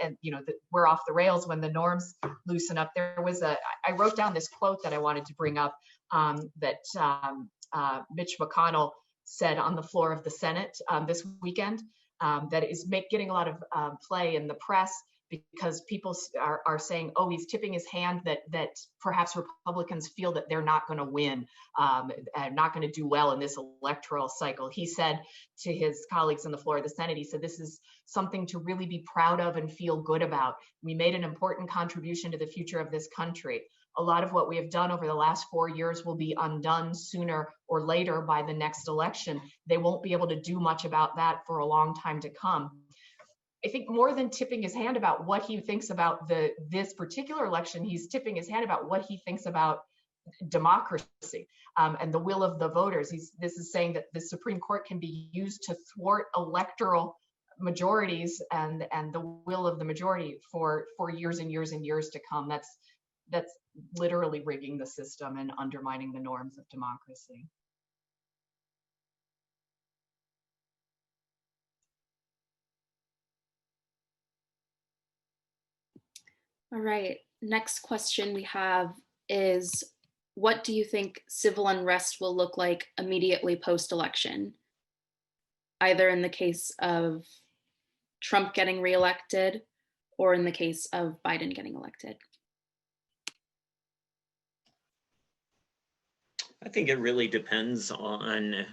we're off the rails when the norms loosen up. There was I wrote down this quote that I wanted to bring up that Mitch McConnell said on the floor of the Senate this weekend, that is getting a lot of play in the press, because people are saying, oh, he's tipping his hand that perhaps Republicans feel that they're not going to win, not going to do well in this electoral cycle. He said to his colleagues on the floor of the Senate, he said, this is something to really be proud of and feel good about. We made an important contribution to the future of this country. A lot of what we have done over the last 4 years will be undone sooner or later by the next election. They won't be able to do much about that for a long time to come. I think more than tipping his hand about what he thinks about this particular election, he's tipping his hand about what he thinks about democracy and the will of the voters. This is saying that the Supreme Court can be used to thwart electoral majorities and the will of the majority for years and years and years to come. That's literally rigging the system and undermining the norms of democracy. All right, next question we have is, what do you think civil unrest will look like immediately post-election? Either in the case of Trump getting reelected or in the case of Biden getting elected. I think it really depends on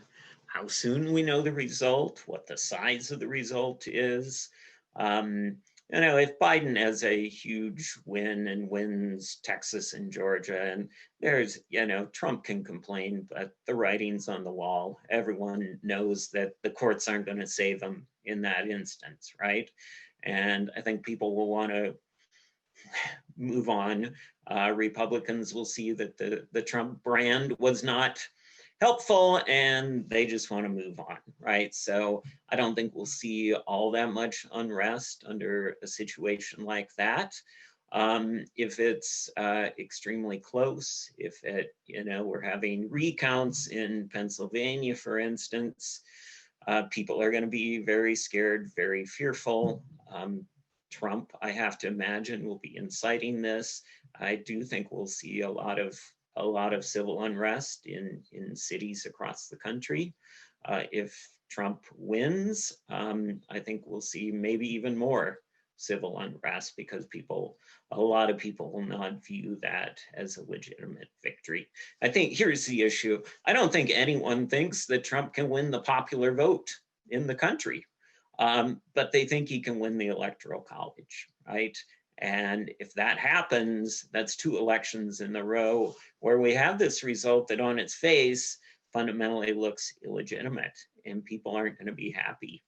how soon we know the result, what the size of the result is. If Biden has a huge win and wins Texas and Georgia, and there's, Trump can complain, but the writing's on the wall. Everyone knows that the courts aren't going to save him in that instance, right? And I think people will want to move on. Republicans will see that the Trump brand was not helpful and they just want to move on, right? So I don't think we'll see all that much unrest under a situation like that. If it's extremely close, if we're having recounts in Pennsylvania, for instance, people are going to be very scared, very fearful. Trump, I have to imagine, will be inciting this. I do think we'll see a lot of civil unrest in cities across the country. If Trump wins, I think we'll see maybe even more civil unrest because a lot of people will not view that as a legitimate victory. I think here's the issue. I don't think anyone thinks that Trump can win the popular vote in the country, but they think he can win the Electoral College, right? And if that happens, that's 2 elections in a row where we have this result that on its face fundamentally looks illegitimate and people aren't going to be happy.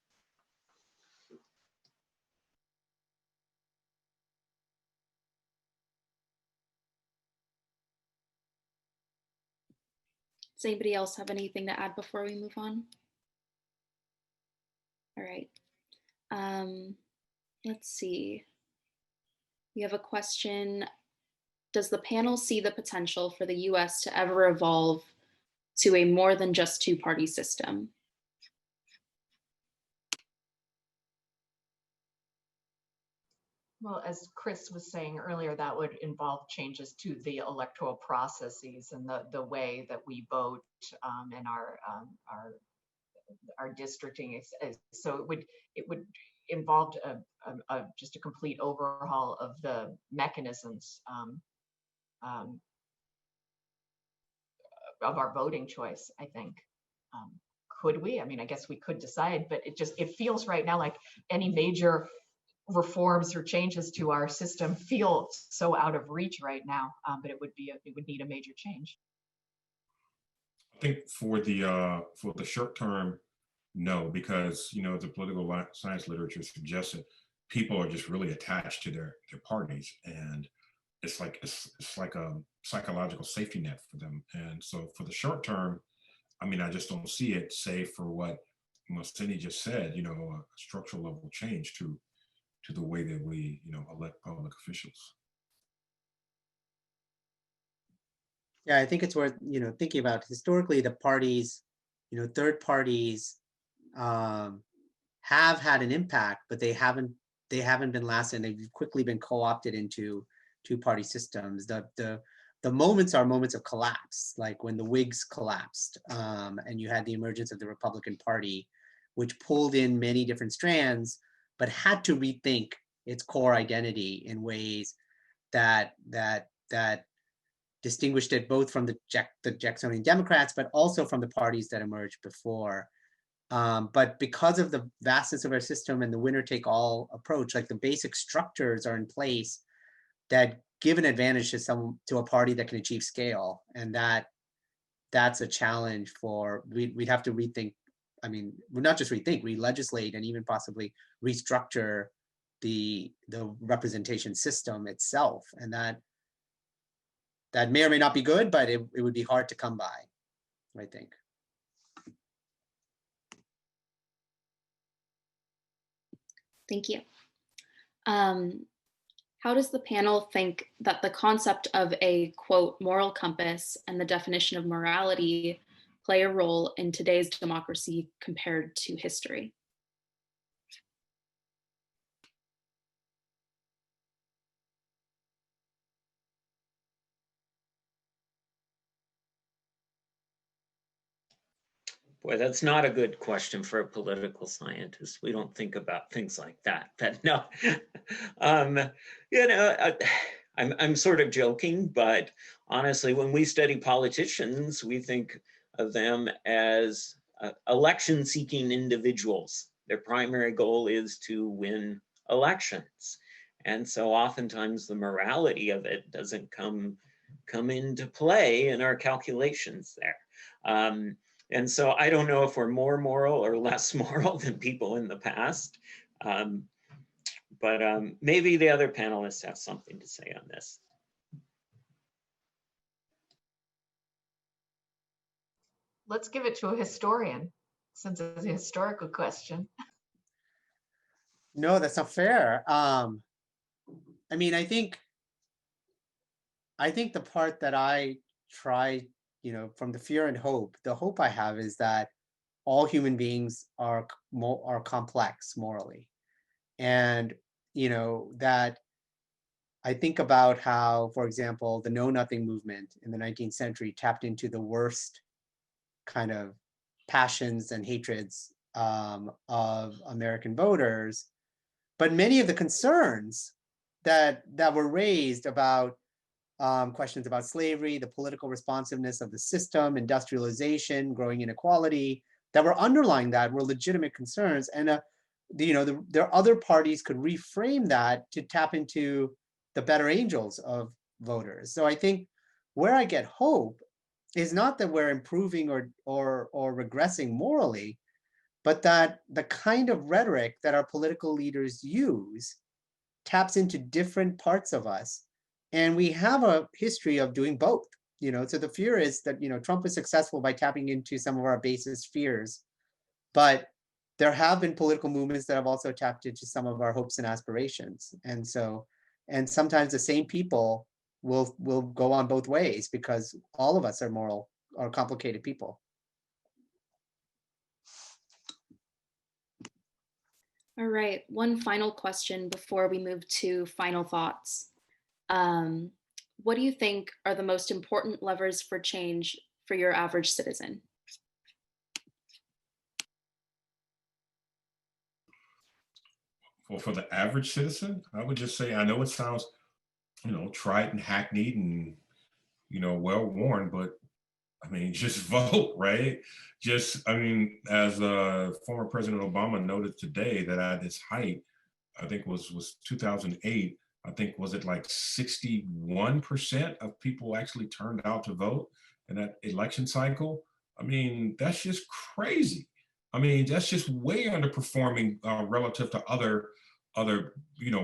Does anybody else have anything to add before we move on? All right. Let's see. We have a question. Does the panel see the potential for the US to ever evolve to a more than just 2-party system? Well, as Chris was saying earlier, that would involve changes to the electoral processes and the way that we vote and our districting. So it would involve just a complete overhaul of the mechanisms of our voting choice, I think. Could we? I mean, I guess we could decide, but it feels right now like any major reforms or changes to our system feel so out of reach right now, but it would need a major change. I think for the short term, no, because the political science literature suggests that people are just really attached to their parties, and it's like a psychological safety net for them. And so for the short term, I mean, I just don't see it, save for what Cindy just said, a structural level change to the way that we, elect public officials. Yeah, I think it's worth, thinking about historically the parties, third parties have had an impact, but they haven't been lasting. They've quickly been co-opted into 2-party systems. The moments are moments of collapse, like when the Whigs collapsed, and you had the emergence of the Republican Party, which pulled in many different strands, but had to rethink its core identity in ways that distinguished it both from the Jacksonian Democrats, but also from the parties that emerged before. But because of the vastness of our system and the winner-take-all approach, like the basic structures are in place that give an advantage to a party that can achieve scale, and that's a challenge for. We'd have to rethink. I mean, not just rethink, re-legislate, and even possibly restructure the representation system itself, and that may or may not be good, but it would be hard to come by, I think. Thank you. How does the panel think that the concept of a, quote, moral compass and the definition of morality play a role in today's democracy compared to history? Boy, that's not a good question for a political scientist. We don't think about things like that. But no, I'm sort of joking, but honestly, when we study politicians, we think of them as election-seeking individuals. Their primary goal is to win elections. And so oftentimes the morality of it doesn't come into play in our calculations there. And so I don't know if we're more moral or less moral than people in the past. But maybe the other panelists have something to say on this. Let's give it to a historian, since it's a historical question. No, that's not fair. I mean, I think the part that I try, from the fear and hope, the hope I have is that all human beings are complex morally. And, that I think about how, for example, the Know Nothing movement in the 19th century tapped into the worst kind of passions and hatreds of American voters. But many of the concerns that were raised about questions about slavery, the political responsiveness of the system, industrialization, growing inequality, that were underlying that were legitimate concerns. And there other parties could reframe that to tap into the better angels of voters. So I think where I get hope is not that we're improving or regressing morally, but that the kind of rhetoric that our political leaders use taps into different parts of us. And we have a history of doing both. So the fear is that, Trump is successful by tapping into some of our basest fears, but there have been political movements that have also tapped into some of our hopes and aspirations. And sometimes the same people will go on both ways, because all of us are complicated people. All right, one final question before we move to final thoughts. What do you think are the most important levers for change for your average citizen? Well, for the average citizen, I would just say, I know it sounds, trite and hackneyed and, well-worn, but I mean, just vote, right? As former President Obama noted today, that at its height, I think was 2008, I think, was it like 61% of people actually turned out to vote in that election cycle? I mean, that's just crazy. I mean, that's just way underperforming relative to other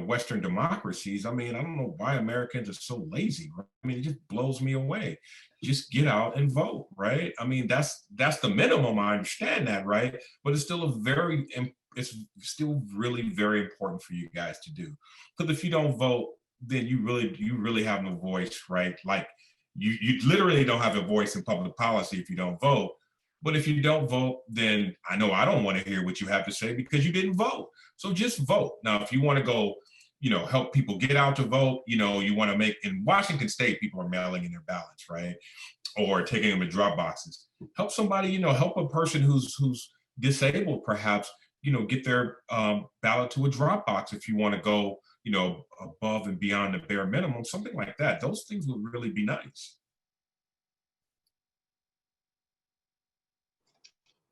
Western democracies. I mean, I don't know why Americans are so lazy. Right? I mean, it just blows me away. Just get out and vote, right? I mean, that's the minimum. I understand that, right? But it's still really very important for you guys to do. Because if you don't vote, then you really have no voice, right? Like you literally don't have a voice in public policy if you don't vote. But if you don't vote, then I know I don't want to hear what you have to say because you didn't vote. So just vote. Now, if you want to go, help people get out to vote, you want to make, in Washington State, people are mailing in their ballots, right? Or taking them to drop boxes. Help somebody, help a person who's disabled, perhaps, get their ballot to a drop box if you want to go, above and beyond the bare minimum, something like that. Those things would really be nice.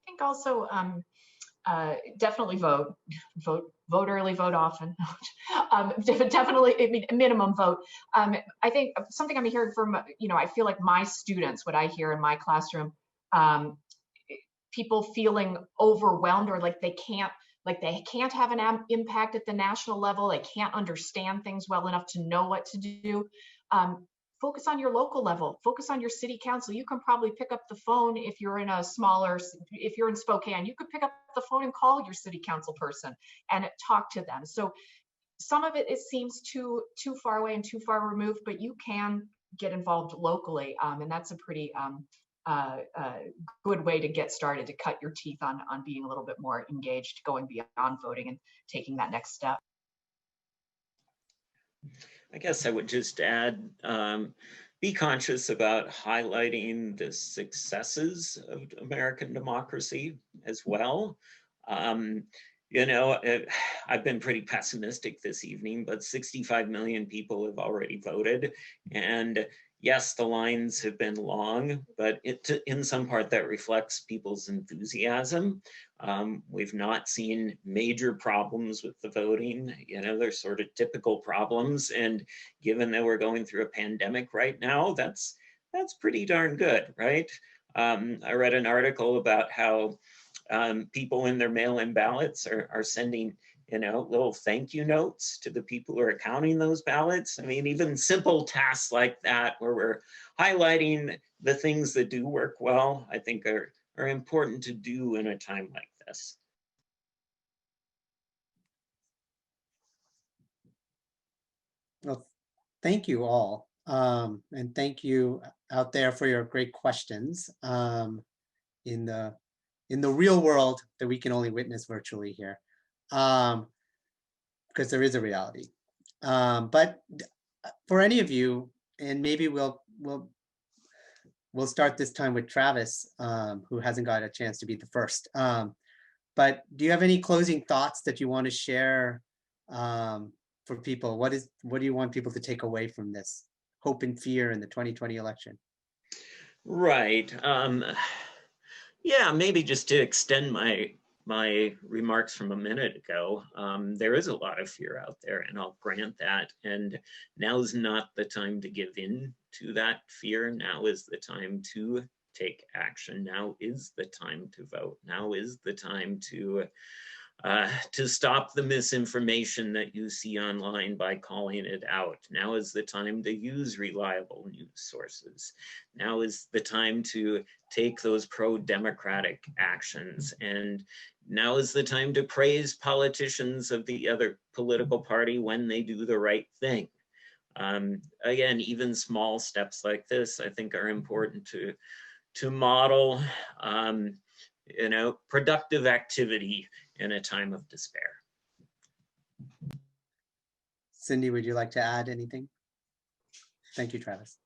I think also definitely vote early, vote often. Definitely, I mean, minimum vote. I think something I'm hearing from, I feel like my students, what I hear in my classroom, people feeling overwhelmed or like they can't have an impact at the national level. They can't understand things well enough to know what to do. Focus on your local level, focus on your city council. You can probably pick up the phone if you're in if you're in Spokane, you could pick up the phone and call your city council person and talk to them. So some of it seems too far away and too far removed, but you can get involved locally. And that's a pretty good way to get started, to cut your teeth on being a little bit more engaged, going beyond voting and taking that next step. I guess I would just add, be conscious about highlighting the successes of American democracy as well. I've been pretty pessimistic this evening, but 65 million people have already voted. And yes, the lines have been long, but in some part that reflects people's enthusiasm. We've not seen major problems with the voting. They're sort of typical problems. And given that we're going through a pandemic right now, that's pretty darn good, right? I read an article about how people in their mail-in ballots are sending little thank you notes to the people who are counting those ballots. I mean, even simple tasks like that, where we're highlighting the things that do work well, I think are important to do in a time like this. Well, thank you all. And thank you out there for your great questions in the real world that we can only witness virtually here, because there is a reality. But for any of you, and maybe we'll start this time with Travis, who hasn't got a chance to be the first. But do you have any closing thoughts that you want to share for people? What do you want people to take away from this hope and fear in the 2020 election? Right. Yeah, maybe just to extend my remarks from a minute ago, there is a lot of fear out there, and I'll grant that. And now is not the time to give in to that fear. Now is the time to take action. Now is the time to vote. Now is the time to stop the misinformation that you see online by calling it out. Now is the time to use reliable news sources. Now is the time to take those pro-democratic actions. And now is the time to praise politicians of the other political party when they do the right thing. Again, even small steps like this, I think, are important to model, productive activity in a time of despair. Cindy, would you like to add anything? Thank you, Travis.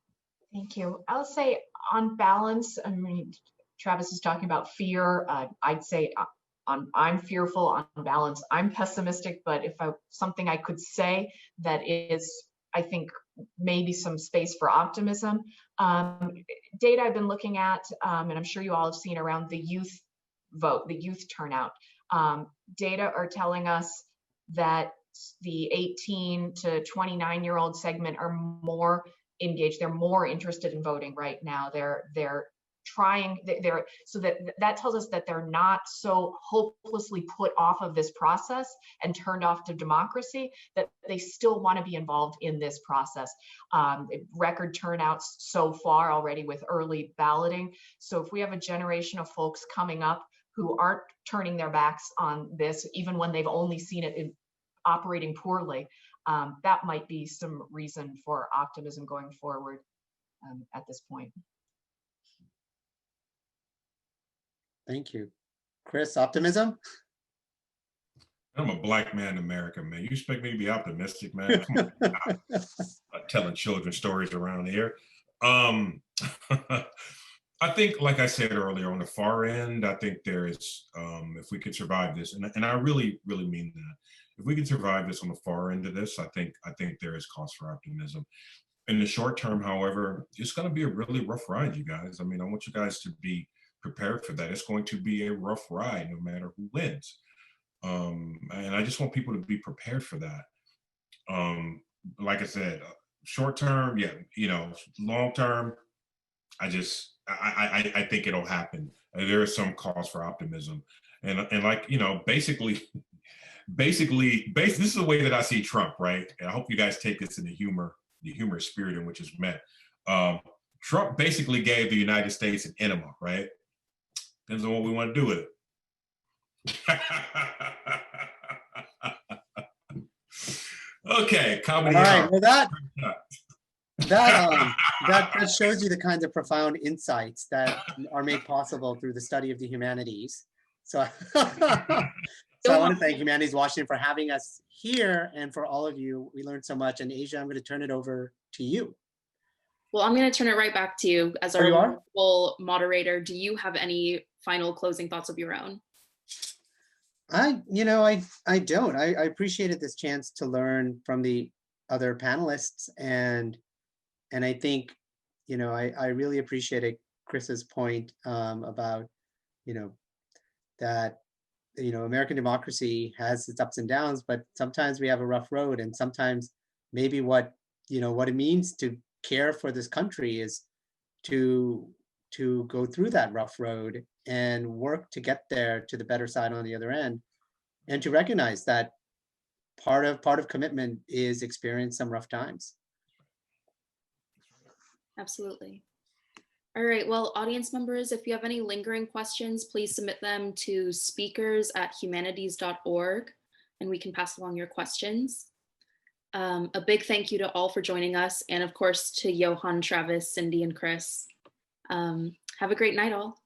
Thank you. I'll say on balance, I mean, Travis is talking about fear. I'd say I'm fearful. On balance, I'm pessimistic, but if something I could say that is, I think, maybe some space for optimism. Data I've been looking at, and I'm sure you all have seen around the youth vote, the youth turnout. Data are telling us that the 18 to 29-year-old segment are more engaged. They're more interested in voting right now. They're trying. So that tells us that they're not so hopelessly put off of this process and turned off to democracy, that they still want to be involved in this process. Record turnouts so far already with early balloting. So if we have a generation of folks coming up who aren't turning their backs on this, even when they've only seen it operating poorly, that might be some reason for optimism going forward at this point. Thank you. Chris, optimism? I'm a Black man in America, man. You expect me to be optimistic, man? Come on. I'm telling children stories around here. I think, like I said earlier, on the far end, I think there is, if we could survive this, and I really, really mean that, if we can survive this on the far end of this, I think there is cause for optimism. In the short term, however, it's going to be a really rough ride, you guys. I mean, I want you guys to be prepared for that. It's going to be a rough ride, no matter who wins. And I just want people to be prepared for that. Like I said, short term, yeah, long term, I think it'll happen. There is some cause for optimism, and like, basically, this is the way that I see Trump, right? And I hope you guys take this in the humorous spirit in which it's meant. Trump basically gave the United States an enema, right? Depends on what we want to do with it. Okay, comedy. All right, well, that shows you the kinds of profound insights that are made possible through the study of the humanities. So, so I want to thank Humanities Washington for having us here, and for all of you. We learned so much. And Asia, I'm going to turn it over to you. Well, I'm going to turn it right back to you as our wonderful moderator. Do you have any final closing thoughts of your own? I don't. I appreciated this chance to learn from the other panelists, and I think, I really appreciated Chris's point about, that, American democracy has its ups and downs, but sometimes we have a rough road, and sometimes maybe what it means to care for this country is to go through that rough road and work to get there to the better side on the other end, and to recognize that part of commitment is experience some rough times. Absolutely. All right, well, audience members, if you have any lingering questions, please submit them to speakers@humanities.org and we can pass along your questions. A big thank you to all for joining us, and of course to Johann, Travis, Cindy, and Chris. Have a great night all.